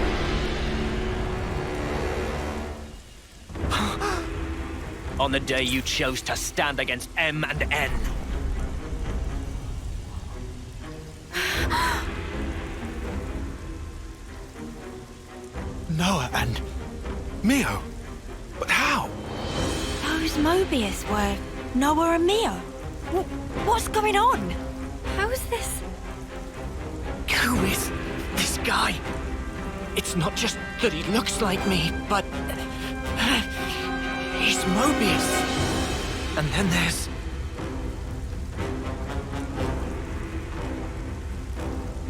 On the day you chose to stand against M and N. Noah and Mio? But how? Those Mobius were Noah and Mio. What's going on? How is this? Who is this guy? It's not just that he looks like me, but he's Mobius. And then there's...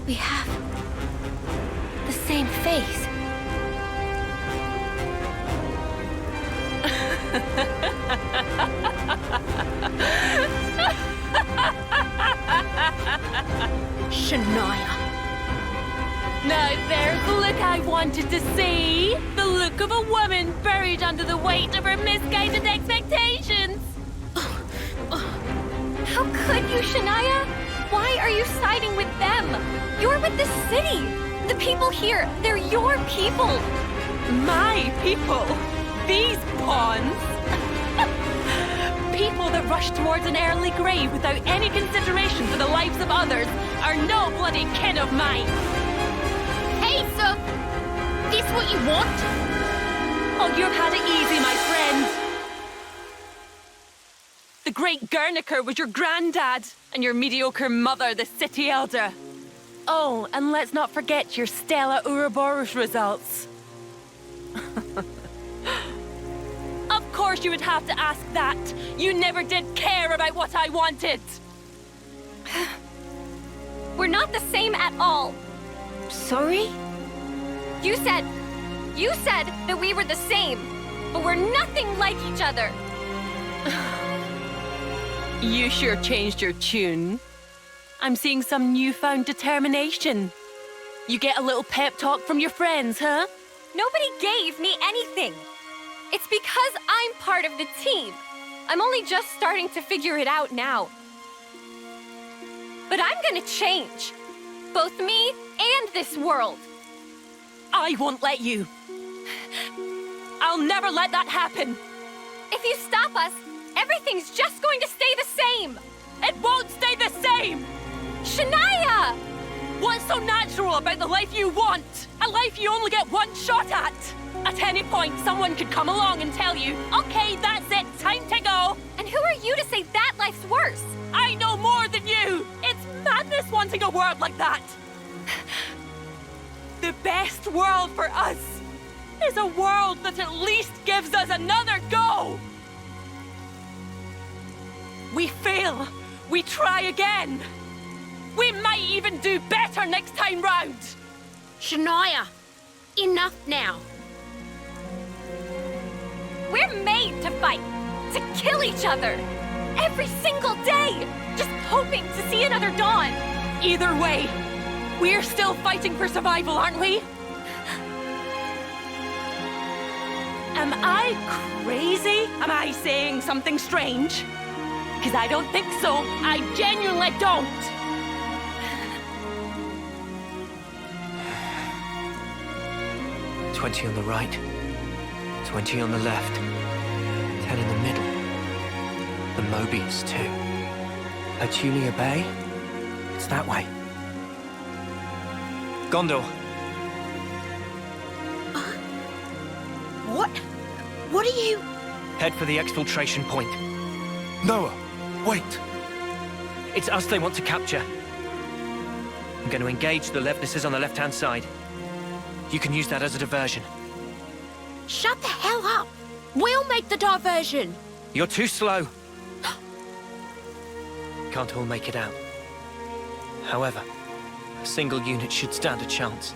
We have the same face. Shania. Now there's the look I wanted to see. The look of a woman buried under the weight of her misguided expectations. How could you, Shania? Why are you siding with them? You're with the city. The people here, they're your people. My people? These pawns? People that rush towards an early grave without any consideration for the lives of others are no bloody kin of mine. Hey, so, this what you want? Oh, you've had it easy, my friend. The great Guernica was your granddad, and your mediocre mother, the city elder. Oh, and let's not forget your stellar Ouroboros results. Of course you would have to ask that. You never did care about what I wanted. We're not the same at all. Sorry? You said that we were the same, but we're nothing like each other. You sure changed your tune. I'm seeing some newfound determination. You get a little pep talk from your friends, huh? Nobody gave me anything. It's because I'm part of the team. I'm only just starting to figure it out now. But I'm gonna change. Both me and this world. I won't let you. I'll never let that happen. If you stop us, everything's just going to stay the same. It won't stay the same. Shania! What's so natural about the life you want? A life you only get one shot at. At any point, someone could come along and tell you, okay, that's it, time to go. And who are you to say that life's worse? I know more than you. It's madness wanting a world like that. The best world for us is a world that at least gives us another go. We fail. We try again. We might even do better next time round. Shania, enough now. We're made to fight, to kill each other. Every single day, just hoping to see another dawn. Either way, we're still fighting for survival, aren't we? Am I crazy? Am I saying something strange? Because I don't think so. I genuinely don't. "20 on the right, 20 on the left, 10 in the middle. The Mobius too. Atulia Bay? It's that way. Gondor." What are you... Head for the exfiltration point. Noah, wait. It's us they want to capture. I'm going to engage the Levnesses on the left-hand side. You can use that as a diversion. Shut the hell up. We'll make the diversion. You're too slow. Can't all make it out. However, a single unit should stand a chance.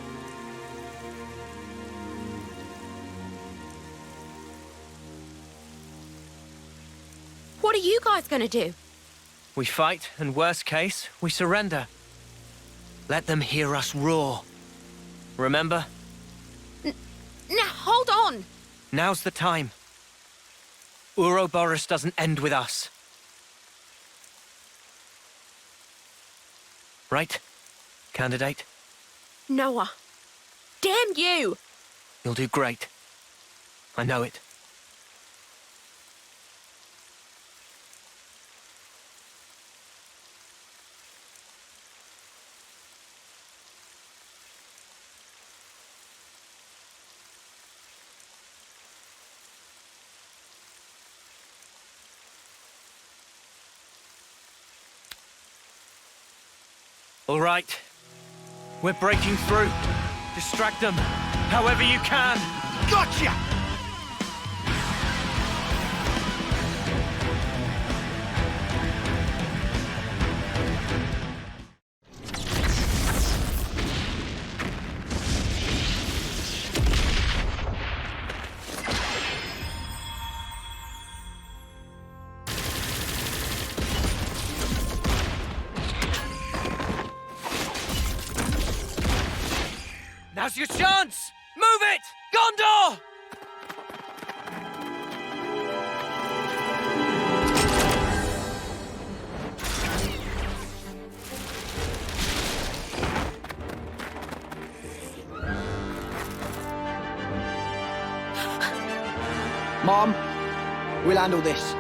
What are you guys gonna do? We fight, and worst case, we surrender. Let them hear us roar. Remember? Now, hold on. Now's the time. Ouroboros doesn't end with us. Right, candidate? Noah. Damn you! You'll do great. I know it. All right. We're breaking through. Distract them, however you can. Gotcha! Now's your chance! Move it! Gondor! Mom, we'll handle this.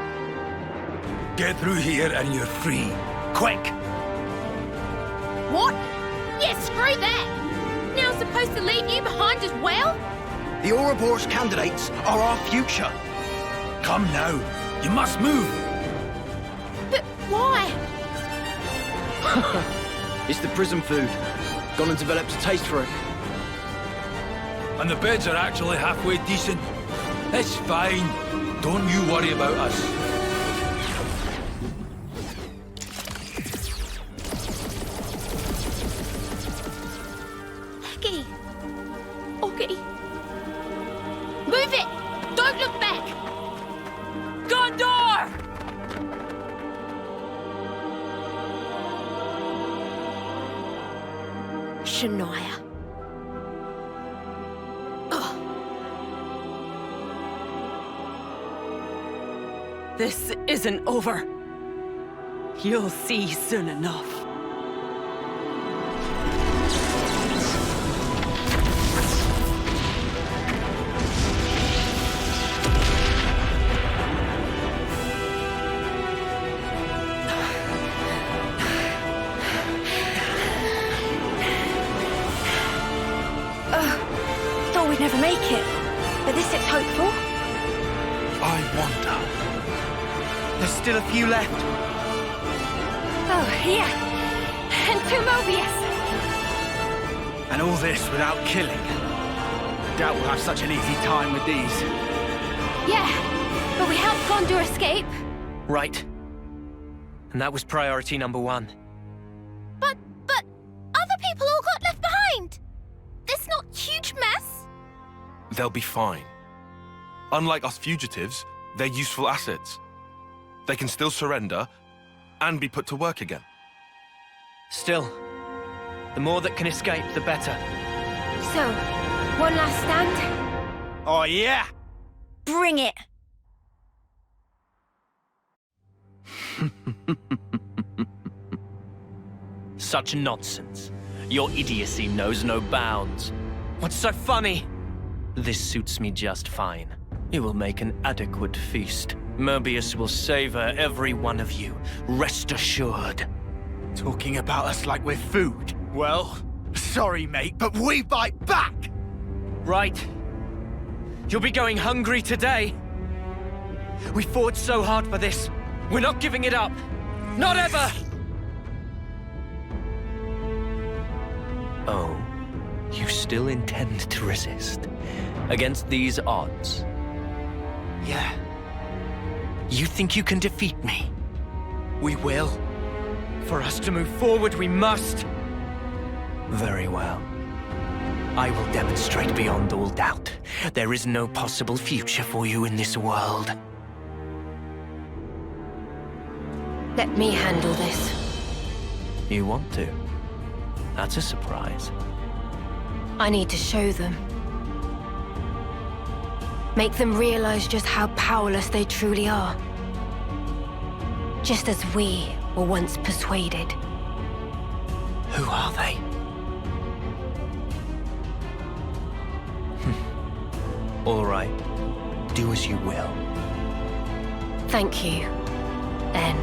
Get through here and you're free. Quick! What? Yeah, screw that! Now I'm supposed to leave you behind as well? The Ouroboros candidates are our future. Come now. You must move. But why? It's the prison food. Gone and developed a taste for it. And the beds are actually halfway decent. It's fine. Don't you worry about us. Aggie. Augie. Move it! Don't look back! Gondor! Shania. This isn't over. You'll see soon enough. Thought we'd never make it, but this looks hopeful. I wonder. There's still a few left. Oh, yeah. And 2 Mobius. And all this without killing. Doubt we'll have such an easy time with these. Yeah, but we helped Gondor escape. Right. And that was priority number 1. But other people all got left behind. This not huge mess. They'll be fine. Unlike us fugitives, they're useful assets. They can still surrender and be put to work again. Still, the more that can escape, the better. So, one last stand? Oh, yeah! Bring it! Such nonsense. Your idiocy knows no bounds. What's so funny? This suits me just fine. It will make an adequate feast. Mobius will savor every one of you. Rest assured. Talking about us like we're food. Well, sorry, mate, but we bite back! Right. You'll be going hungry today. We fought so hard for this. We're not giving it up. Not ever! Oh, you still intend to resist? Against these odds? Yeah. You think you can defeat me? We will. For us to move forward, we must. Very well. I will demonstrate beyond all doubt. There is no possible future for you in this world. Let me handle this. You want to? That's a surprise. I need to show them. Make them realize just how powerless they truly are. Just as we were once persuaded. Who are they? All right. Do as you will. Thank you, then.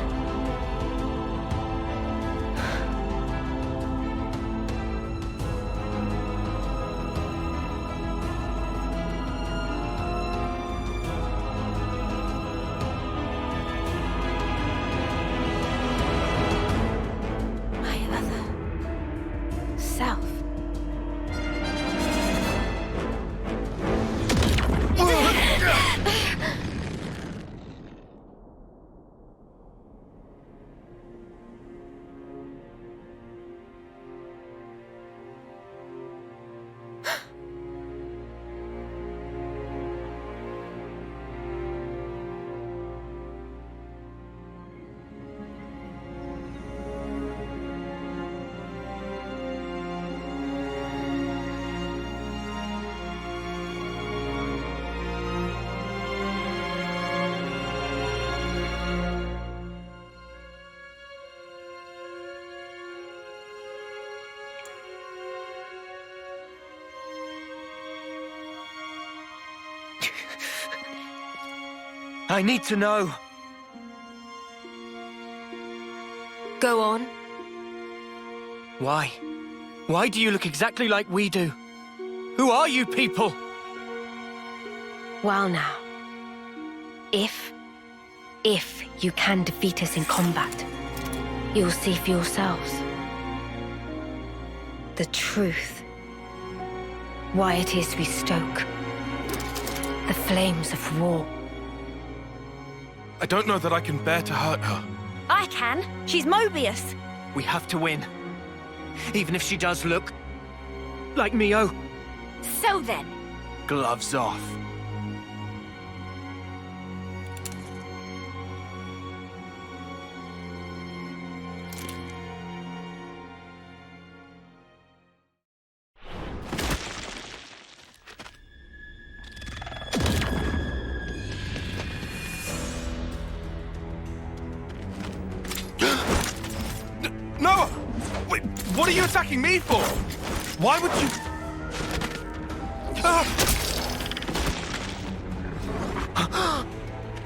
I need to know. Go on. Why? Why do you look exactly like we do? Who are you people? Well now, if you can defeat us in combat, you'll see for yourselves the truth. Why it is we stoke the flames of war. I don't know that I can bear to hurt her. I can. She's Mobius. We have to win. Even if she does look like Mio. So then. Gloves off. Noah! Wait, what are you attacking me for? Why would you...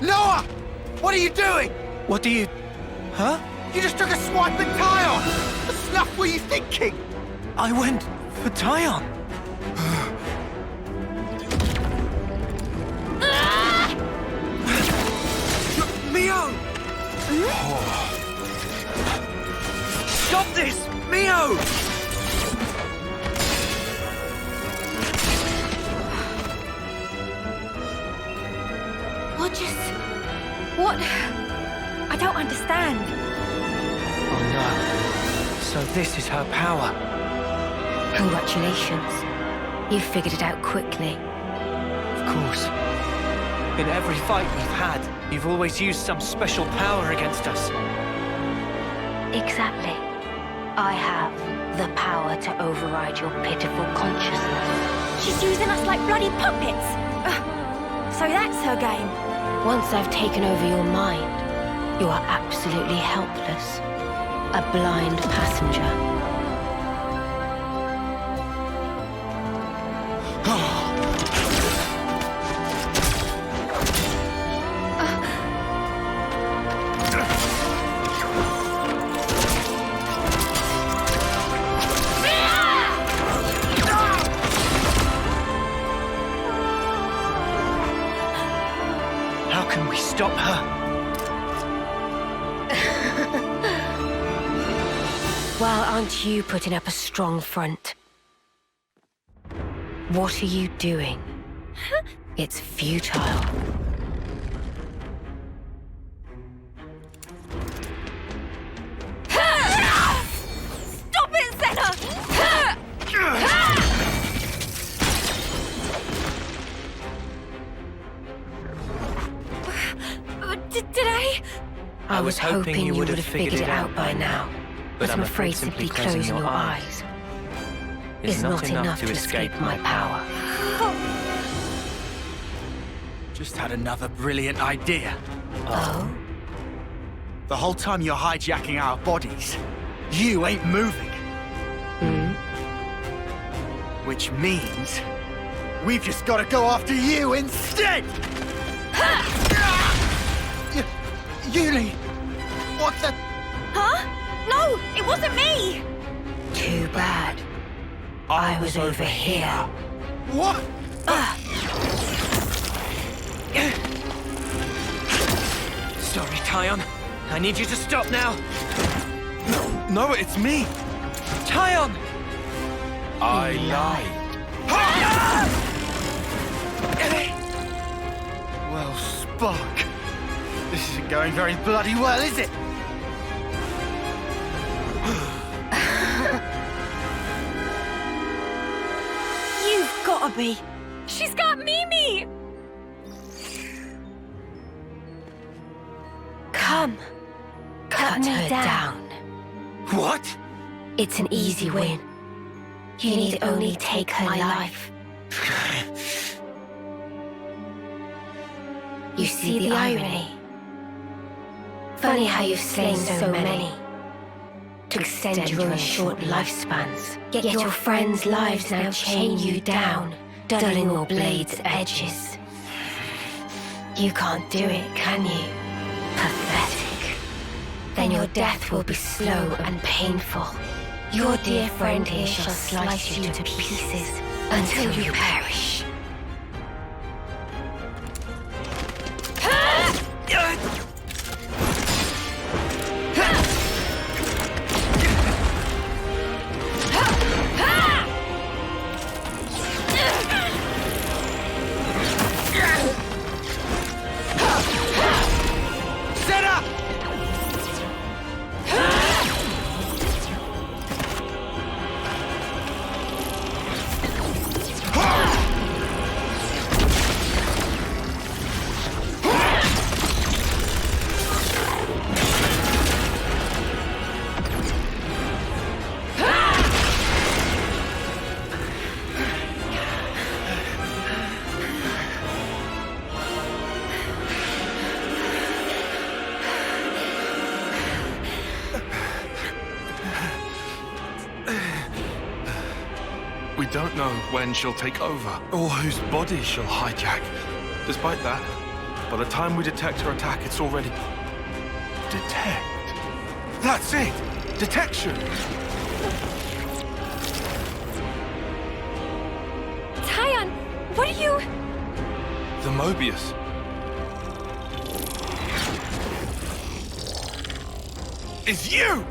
Noah! What are you doing? What do you... Huh? You just took a swipe at Tyon! What stuff were you thinking? I went for Tyon. Mio! Stop this! Mio! What? I don't understand. Oh no. So this is her power. Congratulations. You figured it out quickly. Of course. In every fight we've had, you've always used some special power against us. Exactly. I have the power to override your pitiful consciousness. She's using us like bloody puppets. So that's her game. Once I've taken over your mind, you are absolutely helpless. A blind passenger. Stop her. Well, aren't you putting up a strong front? What are you doing? It's futile. Stop it, Senna! Did I? I was hoping you would have figured it out by now. But I'm afraid simply closing your eyes is not enough to escape my power. Just had another brilliant idea. Oh? The whole time you're hijacking our bodies, you ain't moving. Which means we've just got to go after you instead! Yuli! What the... Huh? No, it wasn't me! Too bad. I was over here. What? Sorry, Tyon. I need you to stop now. No, it's me. Tyon! I lied. Well, Spark. This isn't going very bloody well, is it? You've gotta be. She's got Mimi! Come. Cut her down. What? It's an easy win. You need only take her life. You see the irony? Funny how you've slain so many to extend your own short lifespans. Yet your friends' lives now chain you down, dulling your blade's edges. You can't do it, can you? Pathetic. Then your death will be slow and painful. Your dear friend here shall slice you to pieces until you perish. We don't know when she'll take over, or whose body she'll hijack. Despite that, by the time we detect her attack, it's already... Detect? That's it! Detection! Tyon, what are you... The Mobius. It's you!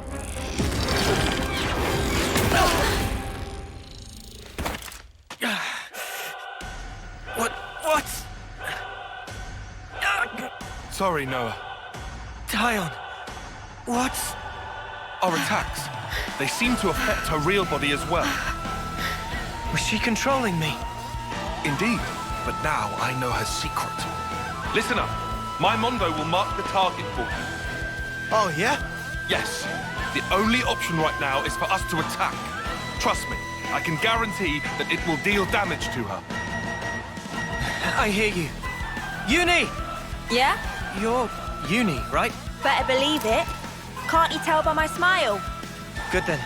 What? Sorry, Noah. Tyon, what? Our attacks. They seem to affect her real body as well. Was she controlling me? Indeed, but now I know her secret. Listen up. My Mondo will mark the target for you. Oh, yeah? Yes. The only option right now is for us to attack. Trust me, I can guarantee that it will deal damage to her. I hear you. Uni! Yeah? You're Uni, right? Better believe it. Can't you tell by my smile? Good then.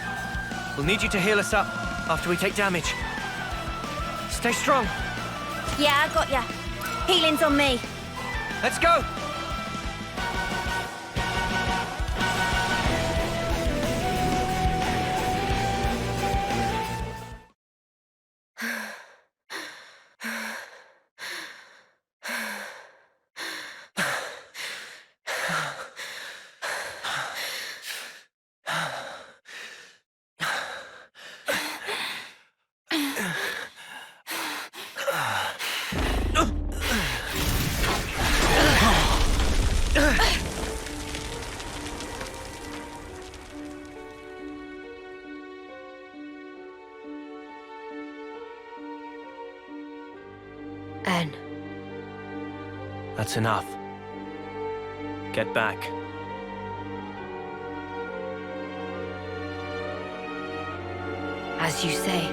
We'll need you to heal us up after we take damage. Stay strong. Yeah, I got ya. Healing's on me. Let's go! N. That's enough. Get back. As you say.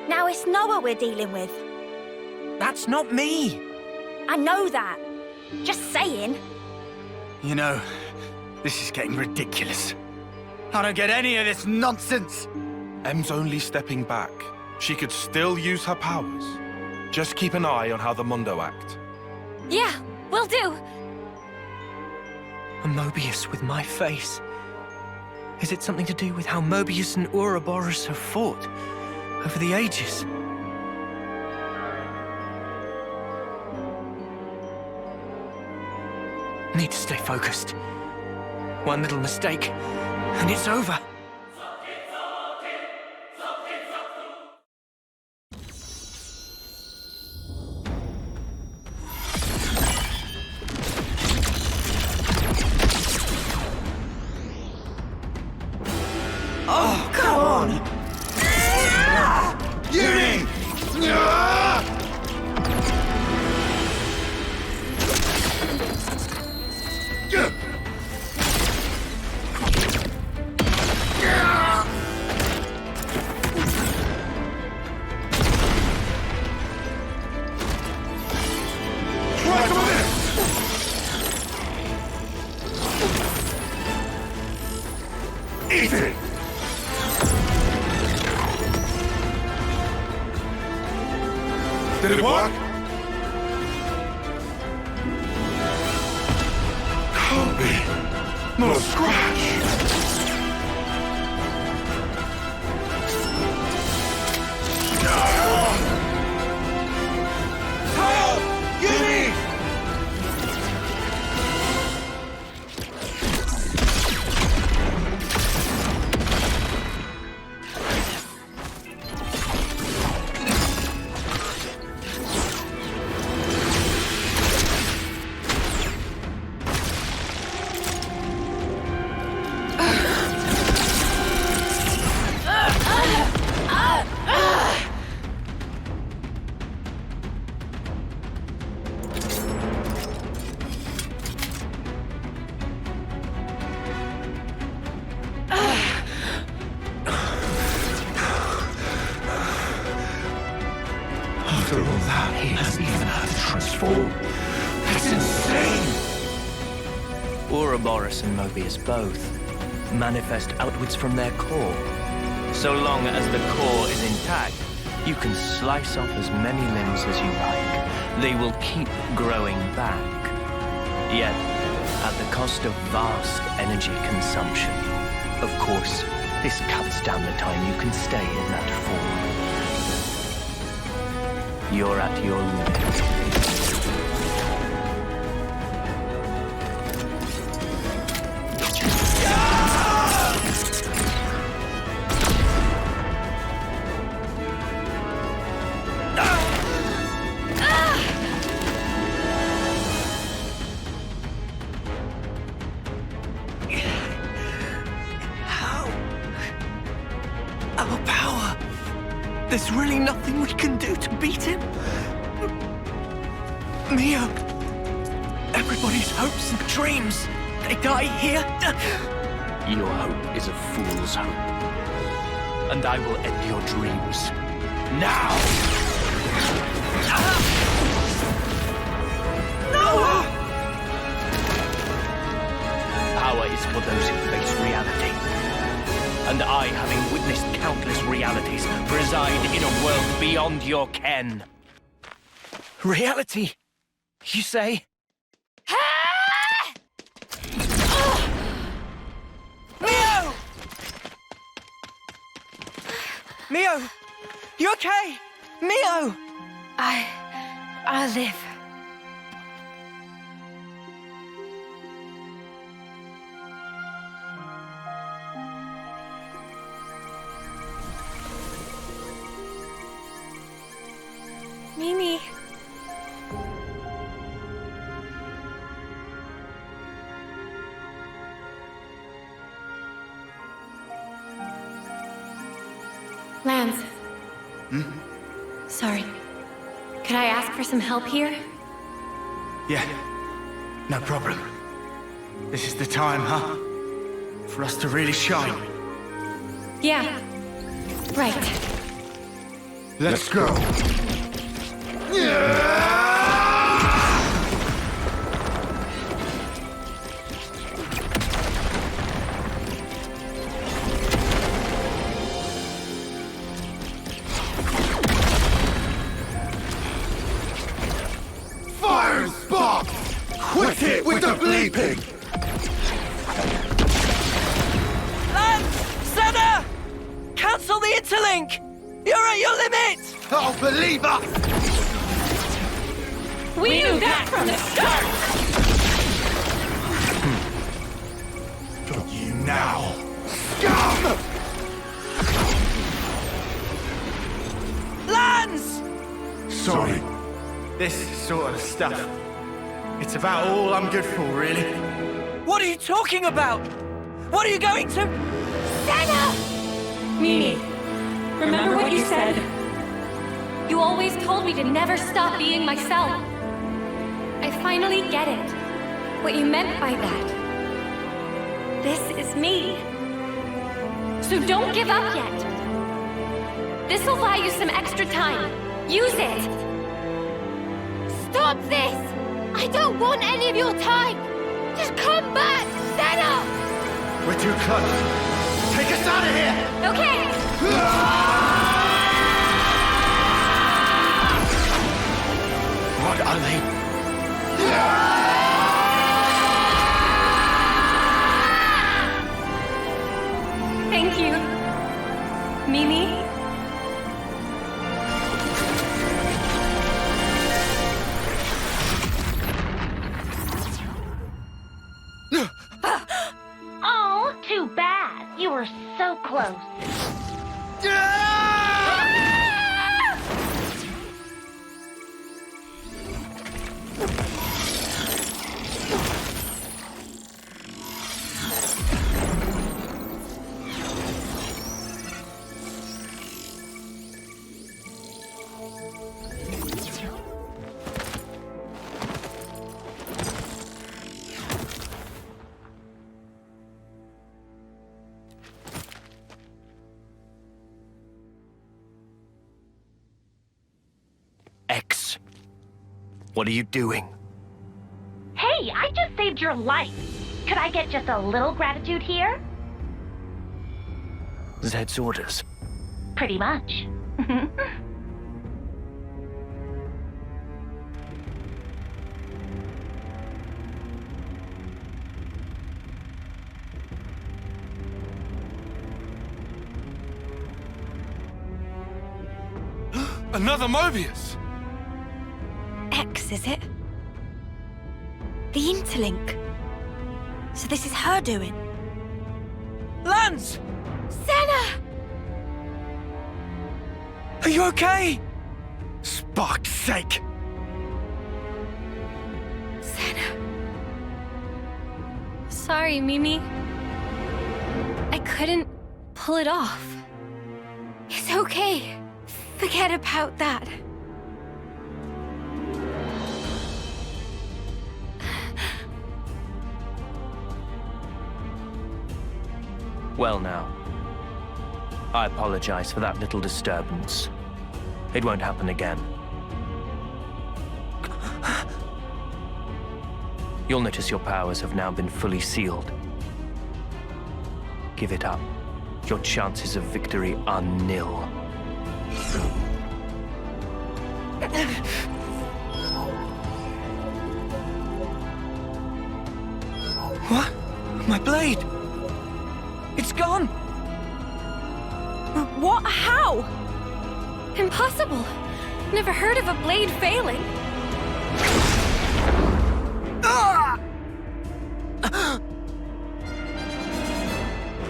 Now it's Noah we're dealing with. That's not me! I know that. Just saying. You know, this is getting ridiculous. I don't get any of this nonsense. M's only stepping back. She could still use her powers. Just keep an eye on how the Mondo act. Yeah, will do. A Mobius with my face. Is it something to do with how Mobius and Ouroboros have fought over the ages? Need to stay focused. One little mistake, and it's over. Oh, come on! Uni! More scratch! Help! Yumi! After all that, he hasn't even had to transform. That's insane! Ouroboros and Mobius both manifest outwards from their core. So long as the core is intact, you can slice off as many limbs as you like. They will keep growing back. Yet, at the cost of vast energy consumption. Of course, this cuts down the time you can stay in that form. You're at your limit. Our power! There's really nothing we can do to beat him? Mio! Everybody's hopes and dreams, they die here? Your hope is a fool's hope. And I will end your dreams. Now! Noah! Power is for those who face reality. And I, having witnessed countless realities, reside in a world beyond your ken. Reality, you say? Mio! Mio! You okay? Mio! I'll live. Mimi. Lance. Sorry. Could I ask for some help here? Yeah, no problem. This is the time, huh? For us to really shine. Yeah. Right. Let's go. Fire and spark! Quit it with the bleeping! Lance! Senna! Cancel the interlink! You're at your limit! Oh, believer! We knew that from the start! Got you now, scum! Lance! Sorry. This sort of stuff. It's about all I'm good for, really. What are you talking about? What are you going to... Senna! Mimi, remember what you said? You always told me to never stop being myself. I finally get it. What you meant by that. This is me. So don't give up yet. This'll buy you some extra time. Use it! Stop this! I don't want any of your time! Just come back, Senna! We're too close. Take us out of here! Okay! What are they? close. X, what are you doing? Hey, I just saved your life. Could I get just a little gratitude here? Zed's orders. Pretty much. Another Mobius! X, is it? The Interlink. So this is her doing. Lance! Senna! Are you okay? Spark's sake! Senna. Sorry, Mimi. I couldn't pull it off. It's okay. Forget about that. Well now, I apologize for that little disturbance. It won't happen again. You'll notice your powers have now been fully sealed. Give it up. Your chances of victory are nil. What? My blade! It's gone! What? How? Impossible! Never heard of a blade failing.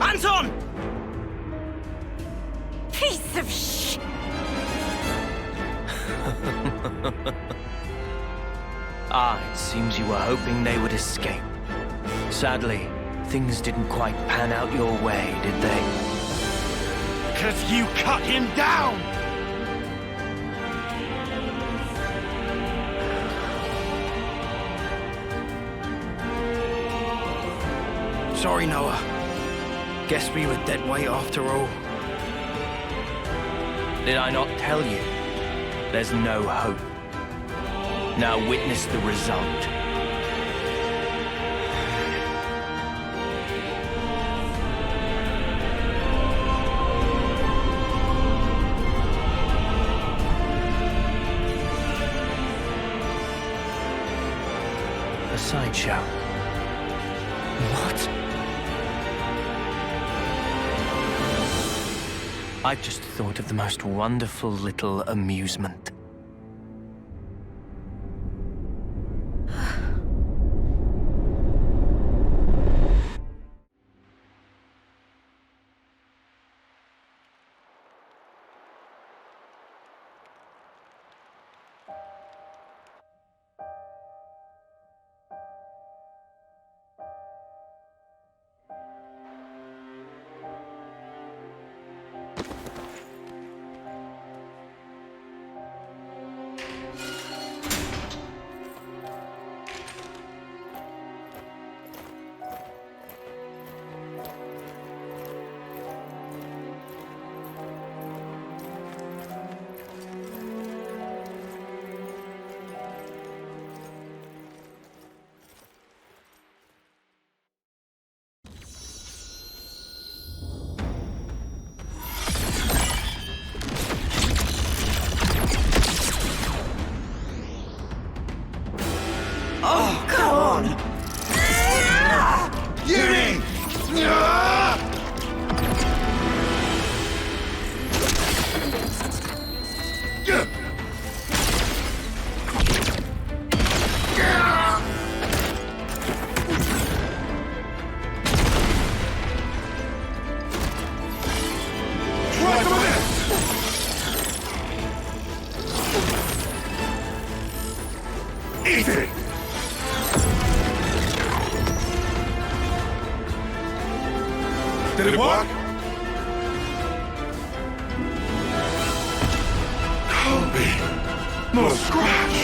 Anton! Piece of sh... It seems you were hoping they would escape. Sadly, things didn't quite pan out your way, did they? 'Cause you cut him down! Sorry, Noah. Guess we were dead weight after all. Did I not tell you? There's no hope. Now witness the result. A sideshow. What? I've just thought of the most wonderful little amusement. Oh, come on! Yuri! Did it work? Can't be. More scratch.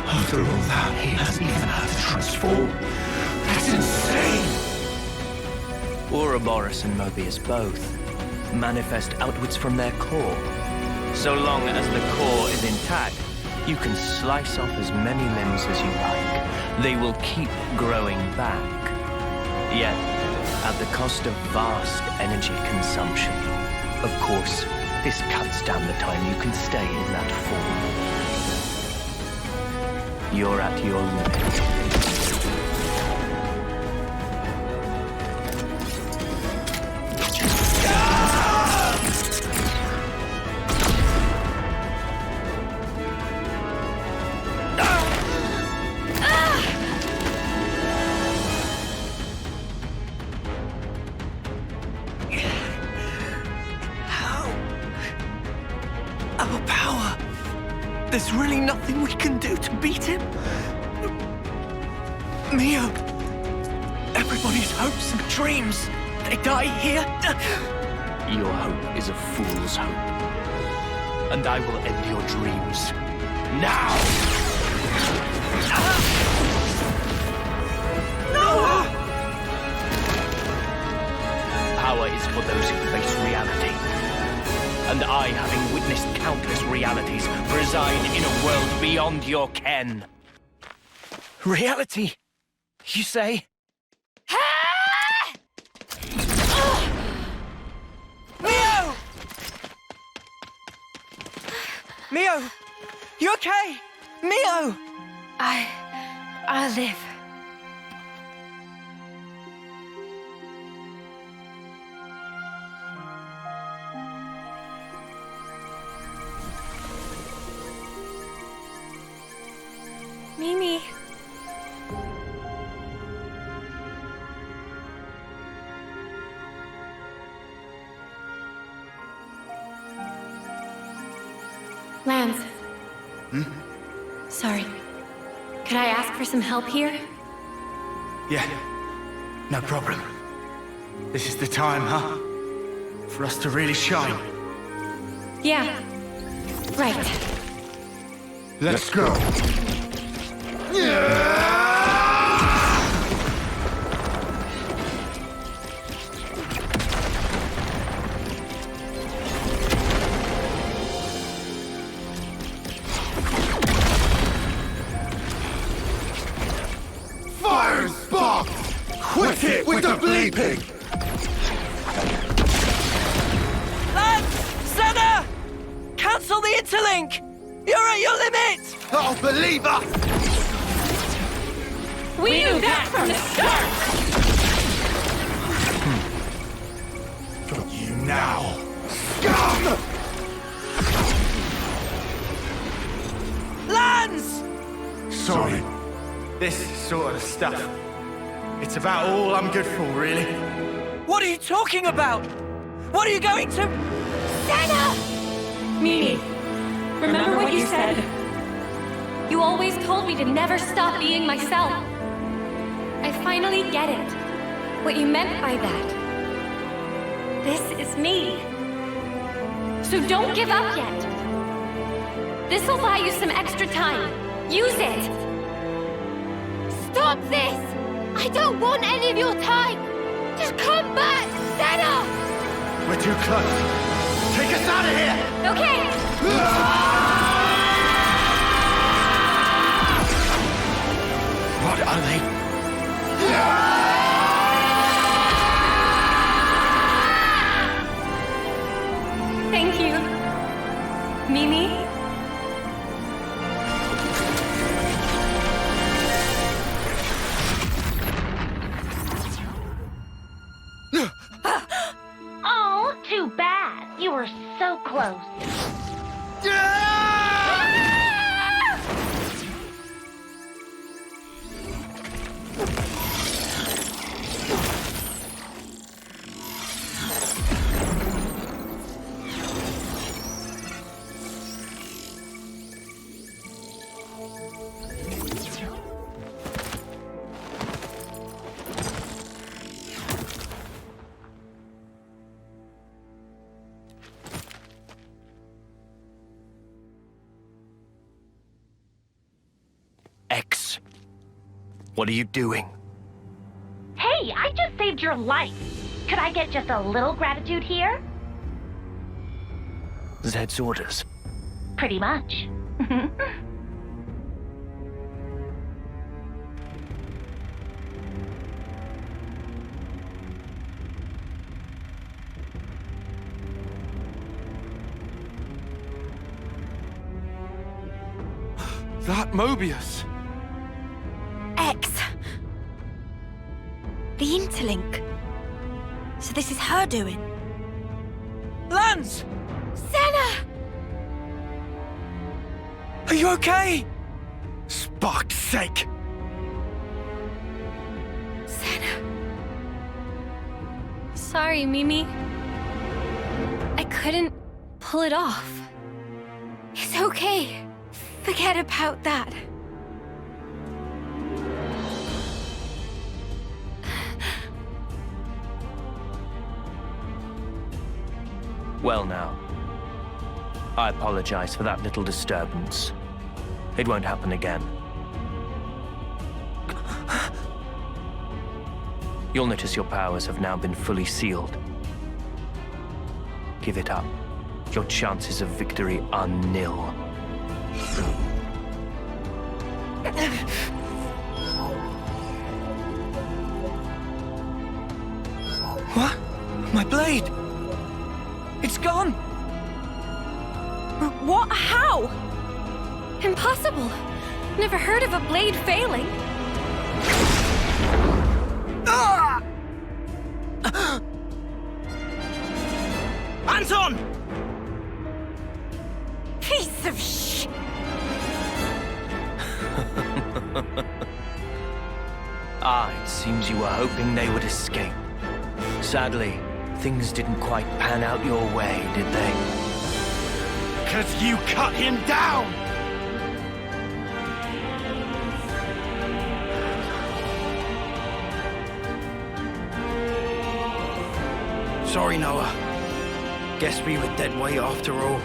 After all that, he hasn't even had to transform. That's insane! Ouroboros and Mobius both manifest outwards from their core. So long as the core is intact, you can slice off as many limbs as you like. They will keep growing back. Yet, at the cost of vast energy consumption. Of course, this cuts down the time you can stay in that form. You're at your limit. Our power. There's really nothing we can do to beat him. Mio. Everybody's hopes and dreams. They die here. Your hope is a fool's hope. And I will end your dreams. Now! No! Power is for those who face reality. And I, having witnessed countless realities, reside in a world beyond your ken. Reality, you say? Mio! Mio! You okay? Mio! I'll live. Mimi. Lance. Hmm? Sorry. Could I ask for some help here? Yeah, no problem. This is the time, huh? For us to really shine. Yeah. Right. Let's go. Fire spark! Quit it with the bleeping! Lance! Senna! Cancel the interlink! You're at your limit! Oh, believer! We knew that from the start! Got you now! Scum! Lance! Sorry. This sort of stuff. It's about all I'm good for, really. What are you talking about? What are you going to... Senna! Mimi, remember what you said? You always told me to never stop being myself. I finally get it. What you meant by that. This is me. So don't give up yet. This'll buy you some extra time. Use it! Stop this! I don't want any of your time! Just come back, Senna! We're too close. Take us out of here! Okay! Mimi? Oh, too bad. You were so close. X, what are you doing? Hey, I just saved your life. Could I get just a little gratitude here? Zed's orders. Pretty much. That Mobius. X. The Interlink. So this is her doing. Lance! Senna! Are you okay? Spark's sake! Senna. Sorry, Mimi. I couldn't pull it off. It's okay. Forget about that. Well now, I apologize for that little disturbance. It won't happen again. You'll notice your powers have now been fully sealed. Give it up. Your chances of victory are nil. What? My blade! It's gone! What? How? Impossible! Never heard of a blade failing. Ah! Anton! Piece of sh... It seems you were hoping they would escape. Sadly, things didn't quite pan out your way, did they? 'Cause you cut him down! Sorry, Noah. Guess we were dead weight after all.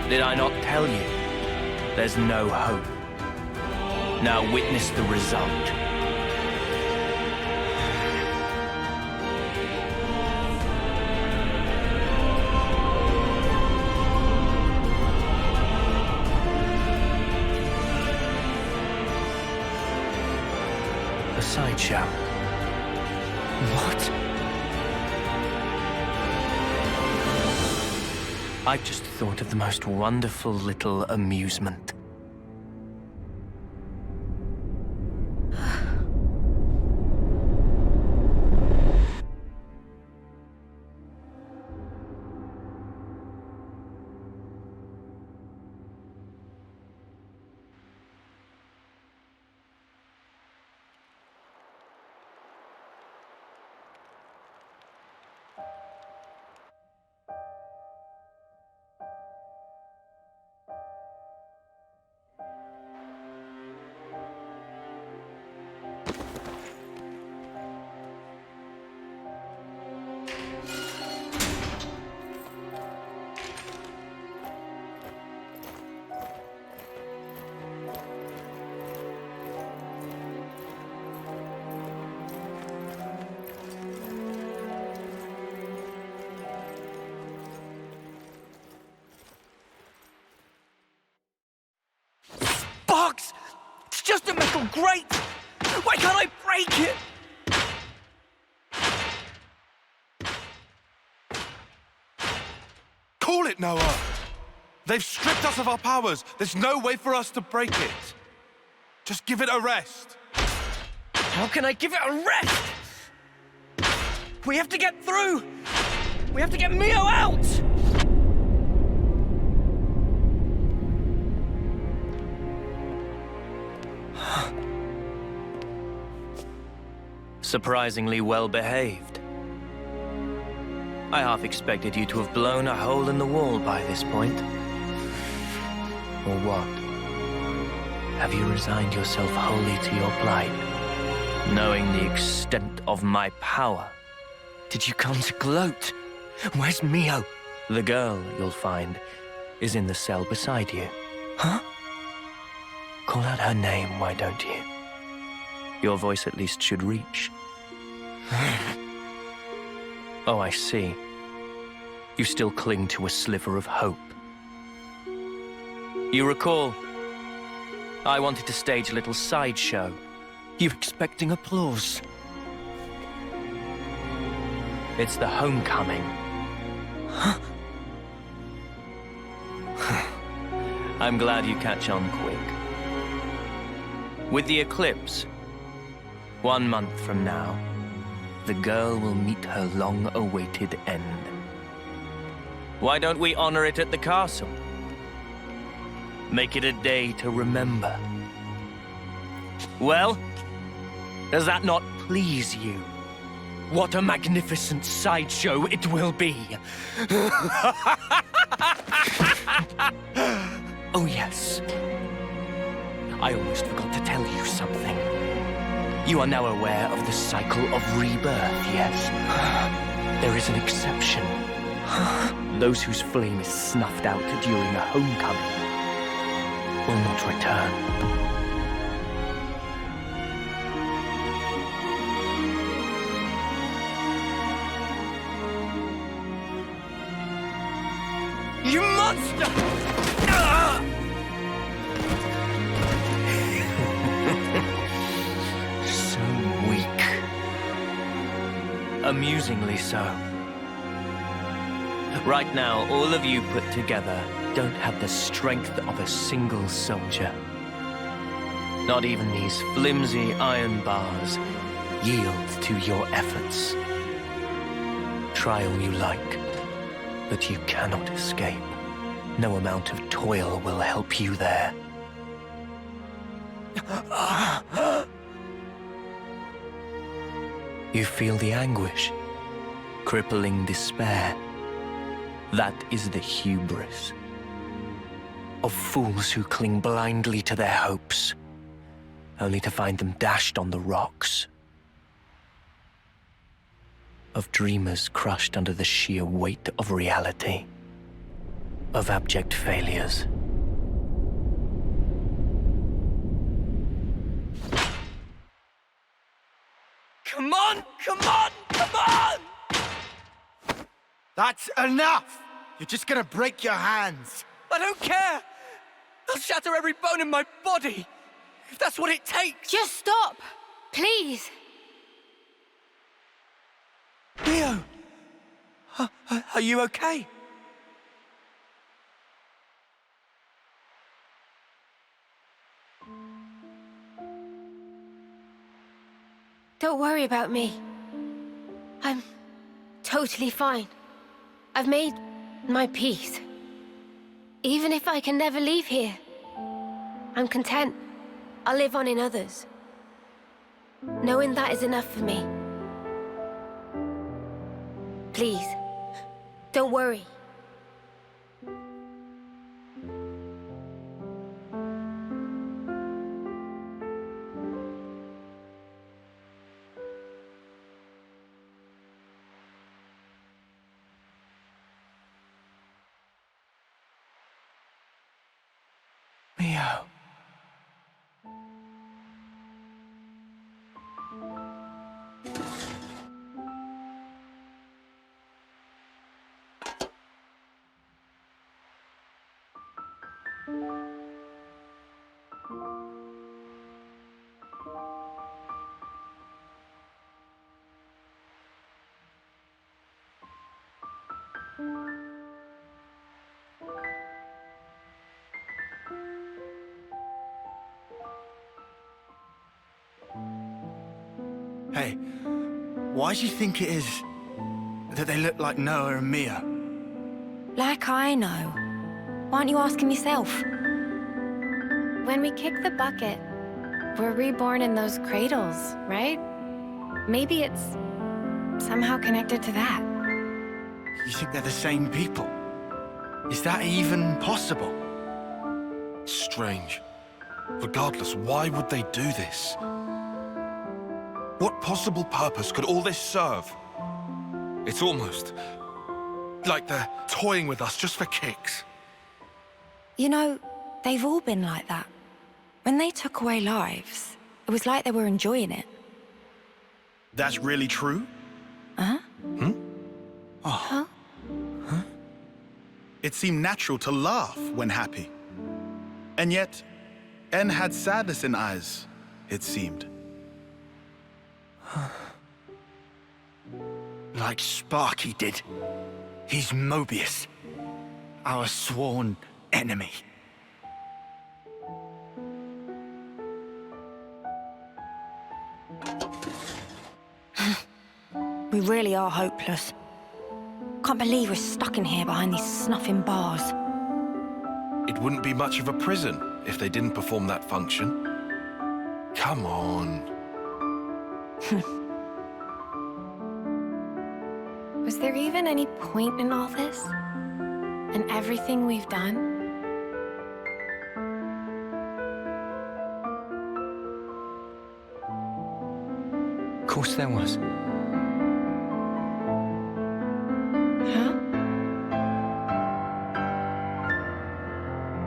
Did I not tell you? There's no hope. Now witness the result. A sideshow. What? I've just thought of the most wonderful little amusement. Box! It's just a metal grate! Why can't I break it? Call it, Noah! They've stripped us of our powers. There's no way for us to break it. Just give it a rest. How can I give it a rest? We have to get through! We have to get Mio out! Surprisingly well behaved. I half expected you to have blown a hole in the wall by this point. Or what? Have you resigned yourself wholly to your plight? Knowing the extent of my power, did you come to gloat? Where's Mio? The girl, you'll find, is in the cell beside you. Huh? Call out her name, why don't you? Your voice at least should reach. Oh, I see. You still cling to a sliver of hope. You recall, I wanted to stage a little sideshow. You expecting applause? It's the homecoming. Huh? I'm glad you catch on quick. With the Eclipse, 1 month from now, the girl will meet her long-awaited end. Why don't we honor it at the castle? Make it a day to remember. Well, does that not please you? What a magnificent sideshow it will be! Oh yes. I almost forgot to tell you something. You are now aware of the cycle of rebirth, yes? There is an exception. Those whose flame is snuffed out during a homecoming will not return. You monster! So weak. Amusingly so. Right now, all of you put together don't have the strength of a single soldier. Not even these flimsy iron bars yield to your efforts. Try all you like, but you cannot escape. No amount of toil will help you there. You feel the anguish, crippling despair. That is the hubris of fools who cling blindly to their hopes, only to find them dashed on the rocks. Of dreamers crushed under the sheer weight of reality. Of abject failures. Come on! Come on! Come on! That's enough! You're just gonna break your hands. I don't care! I'll shatter every bone in my body, if that's what it takes! Just stop! Please! Mio! Are you okay? Don't worry about me. I'm totally fine. I've made my peace. Even if I can never leave here, I'm content. I'll live on in others. Knowing that is enough for me. Please, don't worry. Mio. Hey, why do you think it is that they look like Noah and Mio? Like I know. Why aren't you asking yourself? When we kick the bucket, we're reborn in those cradles, right? Maybe it's somehow connected to that. You think they're the same people? Is that even possible? Strange. Regardless, why would they do this? What possible purpose could all this serve? It's almost like they're toying with us just for kicks. You know, they've all been like that. When they took away lives, it was like they were enjoying it. That's really true? Huh? Oh. Huh? It seemed natural to laugh when happy. And yet, N had sadness in eyes, it seemed. Like Sparky did. He's Mobius, our sworn enemy. We really are hopeless. Can't believe we're stuck in here behind these snuffing bars. It wouldn't be much of a prison if they didn't perform that function. Come on. Was there even any point in all this? And everything we've done? Of course there was. Huh?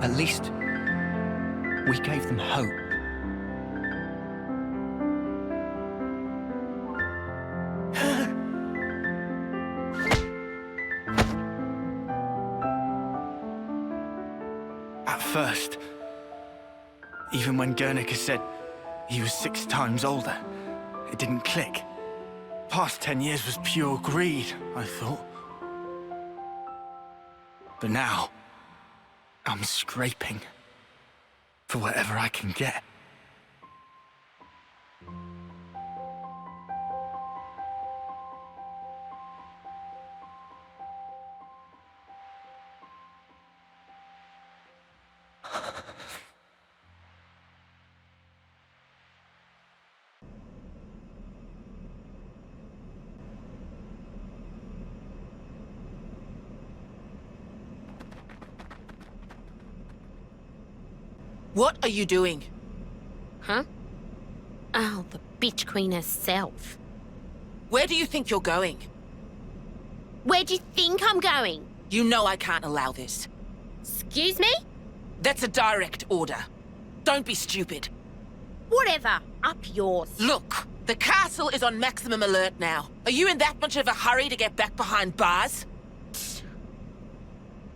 At least, we gave them hope. At first, even when Guernica said he was 6 times older, it didn't click. Past 10 years was pure greed, I thought. But now, I'm scraping for whatever I can get. What are you doing? Huh? Oh, the bitch queen herself. Where do you think you're going? Where do you think I'm going? You know I can't allow this. Excuse me? That's a direct order. Don't be stupid. Whatever. Up yours. Look, the castle is on maximum alert now. Are you in that much of a hurry to get back behind bars?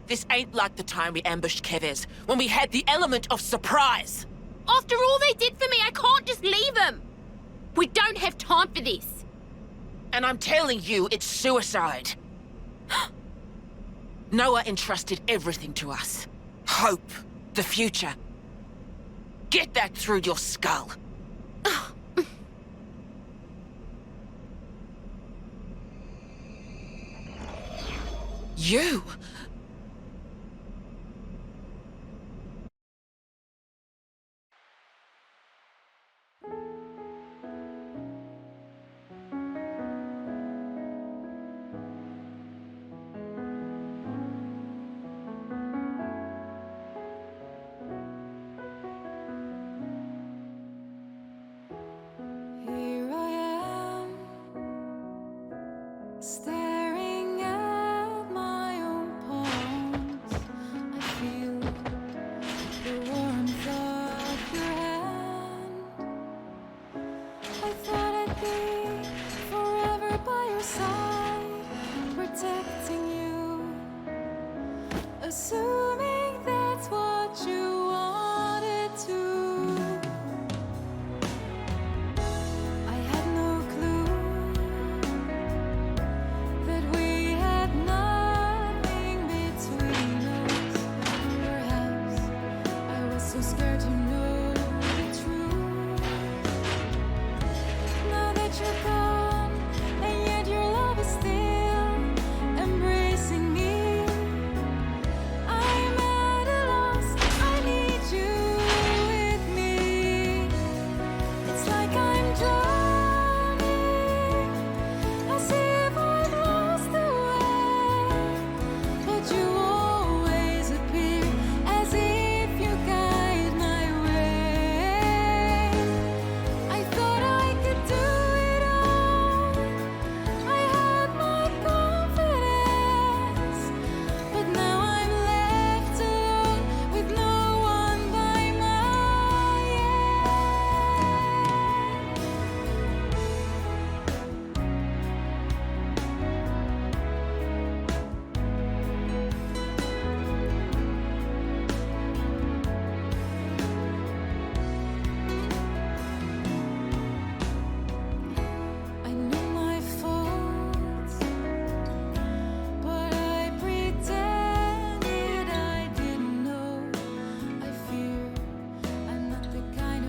This ain't like the time we ambushed Keves, when we had the element of surprise. After all they did for me, I can't just leave them. We don't have time for this. And I'm telling you, it's suicide. Noah entrusted everything to us. Hope, the future. Get that through your skull. You... Here I am, staring at my own palms. I feel the warmth of your hand. I thought I'd be forever by your side, protecting you, assuming that's what you wanted to. I had no clue that we had nothing between us. Perhaps I was so scared to know the truth. Now that you're gone,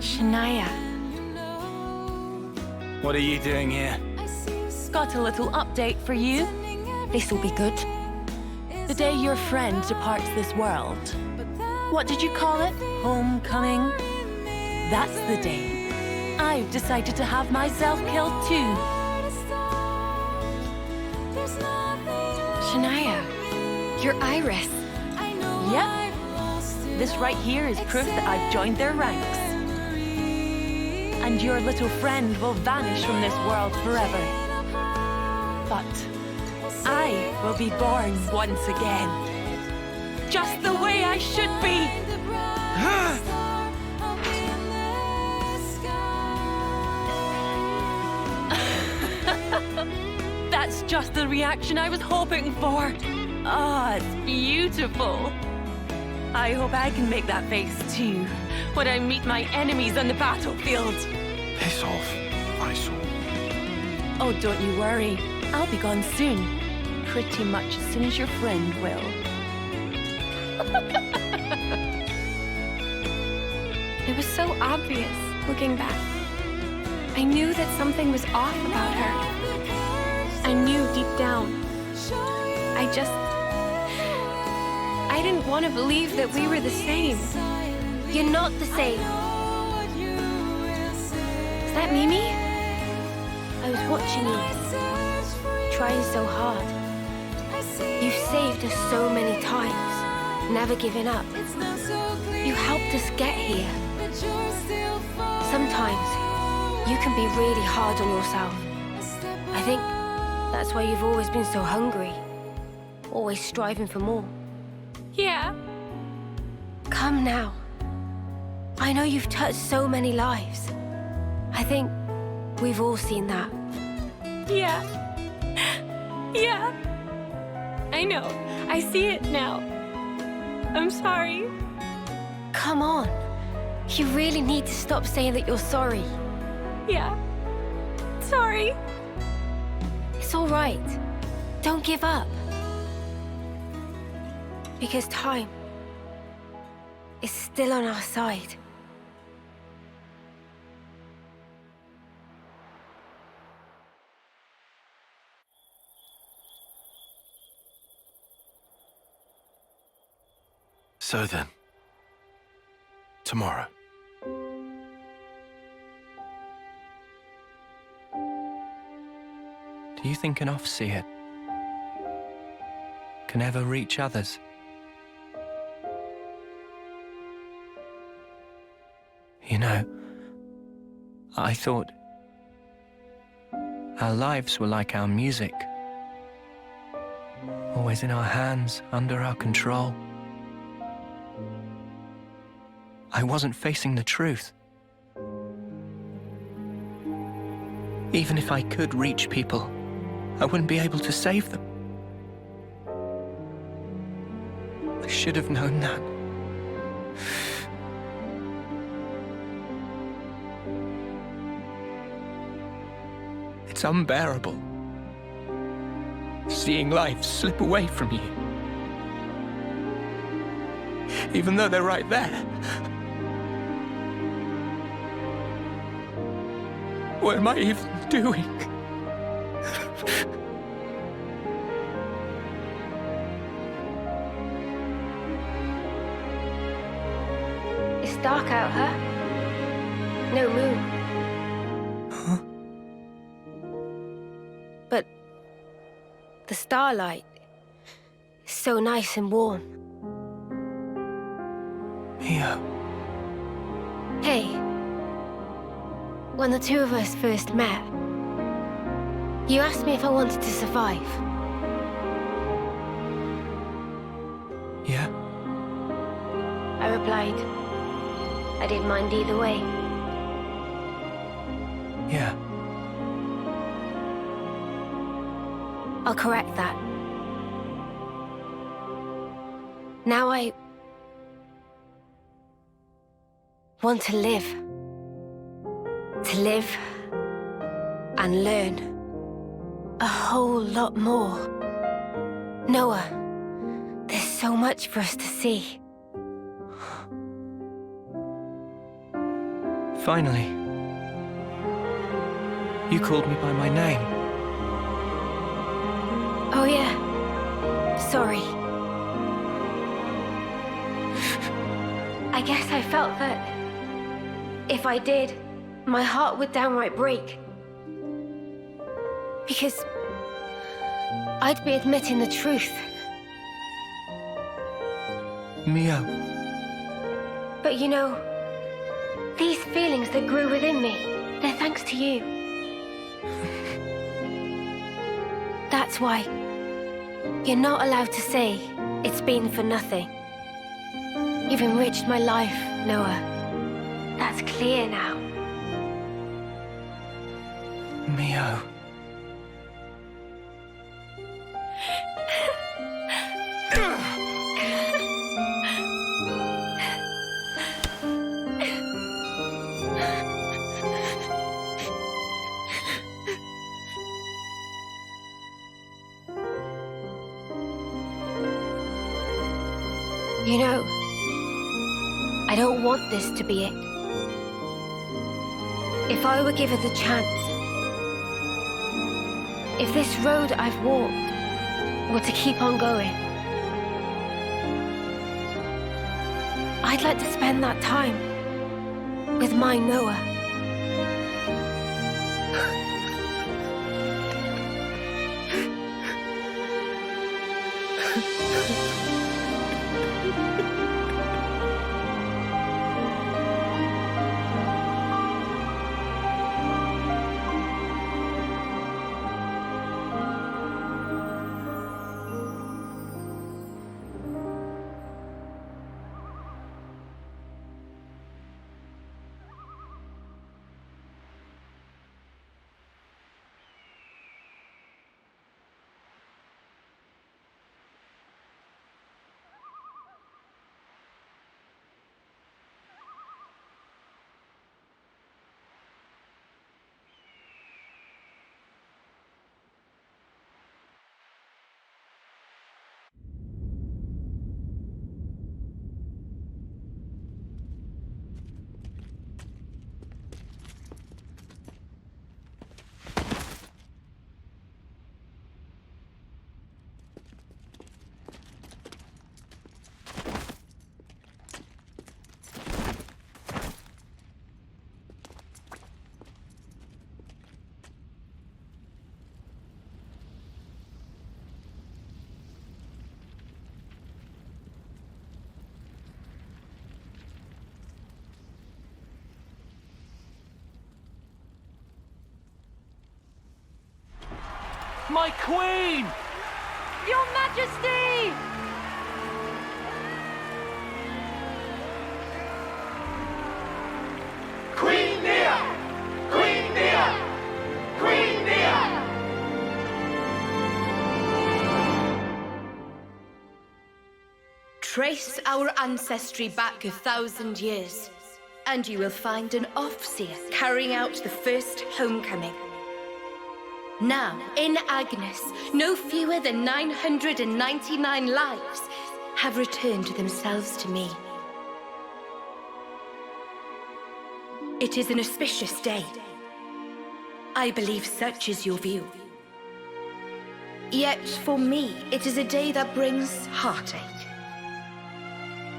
Shania. What are you doing here? Got a little update for you. This'll be good. The day your friend departs this world. What did you call it? Homecoming? That's the day I've decided to have myself killed too. Shania, your iris. Yep. This right here is proof that I've joined their ranks. And your little friend will vanish from this world forever. But I will be born once again. Just the way I should be. That's just the reaction I was hoping for. Ah, it's beautiful. I hope I can make that face too when I meet my enemies on the battlefield. Piss off, eyesore. Oh, don't you worry. I'll be gone soon. Pretty much as soon as your friend will. It was so obvious, looking back. I knew that something was off about her. I knew deep down. I didn't want to believe that we were the same. You're not the same. Is that Mimi? I was watching you, trying so hard. You've saved us so many times, never giving up. You helped us get here. Sometimes, you can be really hard on yourself. I think that's why you've always been so hungry. Always striving for more. Yeah. Come now. I know you've touched so many lives. I think we've all seen that. Yeah. Yeah. I know. I see it now. I'm sorry. Come on. You really need to stop saying that you're sorry. Yeah. Sorry. It's all right. Don't give up. Because time is still on our side. So then, tomorrow. Do you think an Offseer can ever reach others? You know, I thought our lives were like our music. Always in our hands, under our control. I wasn't facing the truth. Even if I could reach people, I wouldn't be able to save them. I should have known that. It's unbearable, seeing life slip away from you. Even though they're right there. What am I even doing? It's dark out, huh? No moon. Huh? But the starlight is so nice and warm. Mio. Hey, when the two of us first met, you asked me if I wanted to survive. Yeah? I replied, I didn't mind either way. Yeah. I'll correct that. Now I want to live. To live and learn a whole lot more. Noah, there's so much for us to see. Finally. You called me by my name. Oh, yeah. Sorry. I guess I felt that if I did, my heart would downright break. Because I'd be admitting the truth. Mio. But you know, these feelings that grew within me, they're thanks to you. That's why you're not allowed to say it's been for nothing. You've enriched my life, Noah. That's clear now. Mio. You know, I don't want this to be it. If I were given the chance, if this road I've walked were to keep on going, I'd like to spend that time with my Noah. My queen! Your Majesty! Queen Nia! Queen Nia! Queen Nia! Trace our ancestry back 1,000 years, and you will find an Offseer carrying out the first homecoming. Now, in Agnus, no fewer than 999 lives have returned themselves to me. It is an auspicious day. I believe such is your view. Yet, for me, it is a day that brings heartache.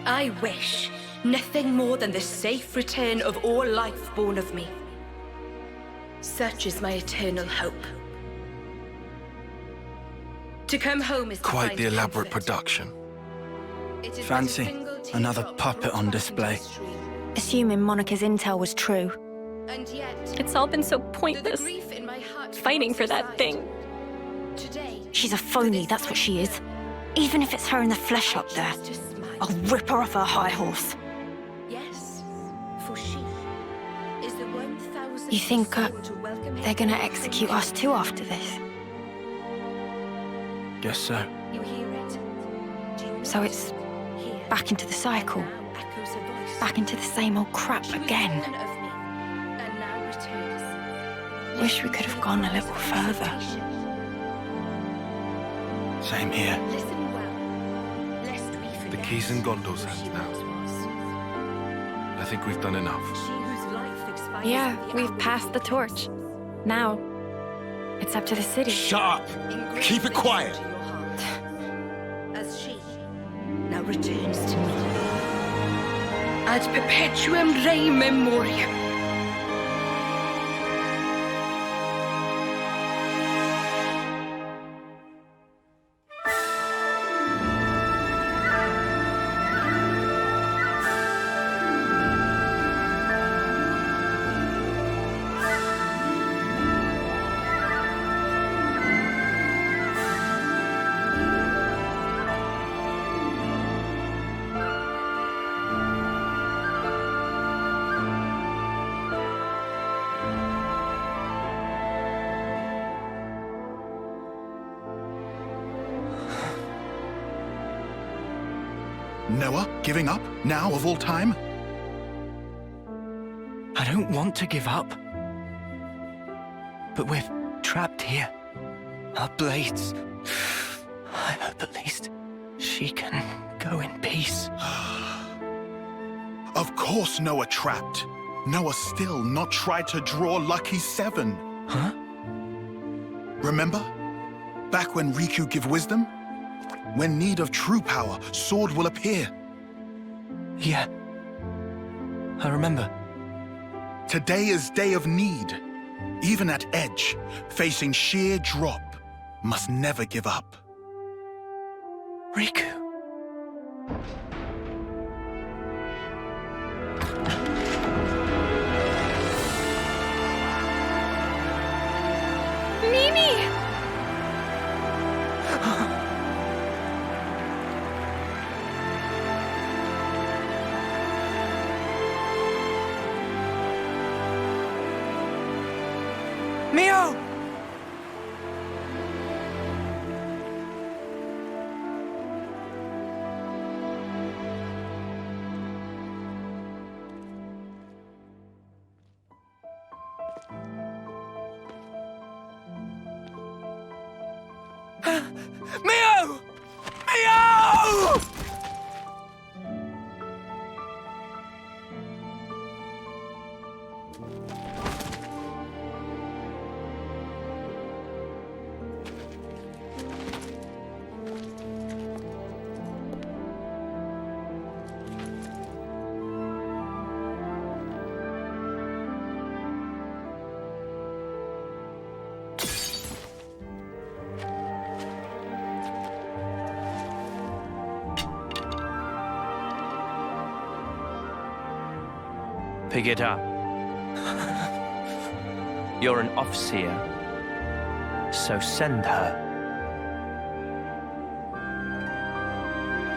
I wish nothing more than the safe return of all life born of me. Such is my eternal hope. To come home is quite the elaborate production. Fancy another puppet on display. Assuming Monica's intel was true. It's all been so pointless. Fighting for that thing. She's a phony, that's what she is. Even if it's her in the flesh up there, I'll rip her off her high horse. Yes, for she is the 1,000. You think they're gonna execute us too after this? Guess so. You hear it? So it's back into the cycle. Back into the same old crap again. Wish we could have gone a little further. Same here. The key's in Gondol's hands now. I think we've done enough. She whose life Yeah, we've passed the torch. Now, it's up to the city. Shut up! Keep it quiet! As she now returns to me. Ad perpetuum rei memoriam. Noah, giving up? Now, of all time? I don't want to give up. But we're trapped here. Our blades. I hope at least she can go in peace. Of course Noah trapped. Noah still not tried to draw Lucky 7. Huh? Remember? Back when Riku give wisdom? When need of true power, sword will appear. Yeah. I remember. Today is day of need. Even at edge, facing sheer drop, must never give up. Riku. Mimi! Mio! Mio! Mio! Pick it up. You're an Offseer, so send her.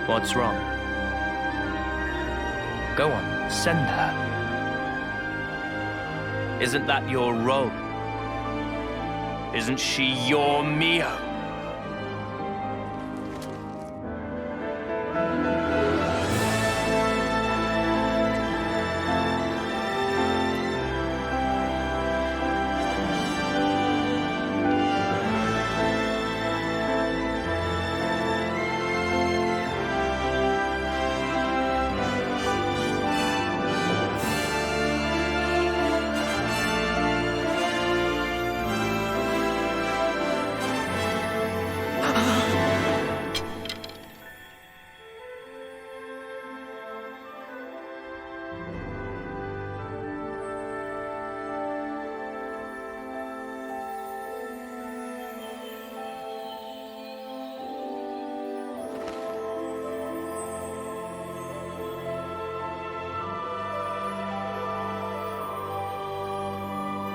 What's wrong? Go on, send her. Isn't that your role? Isn't she your Mio?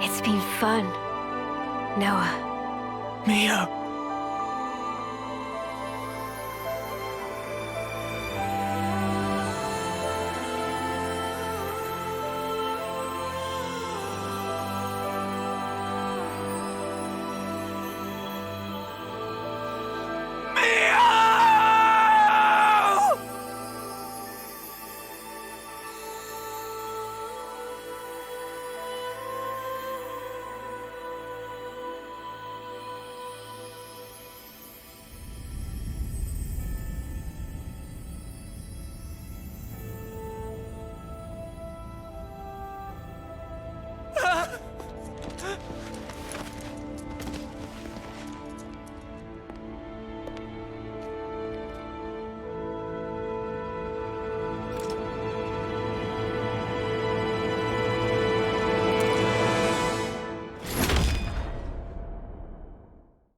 It's been fun, Noah. Mio!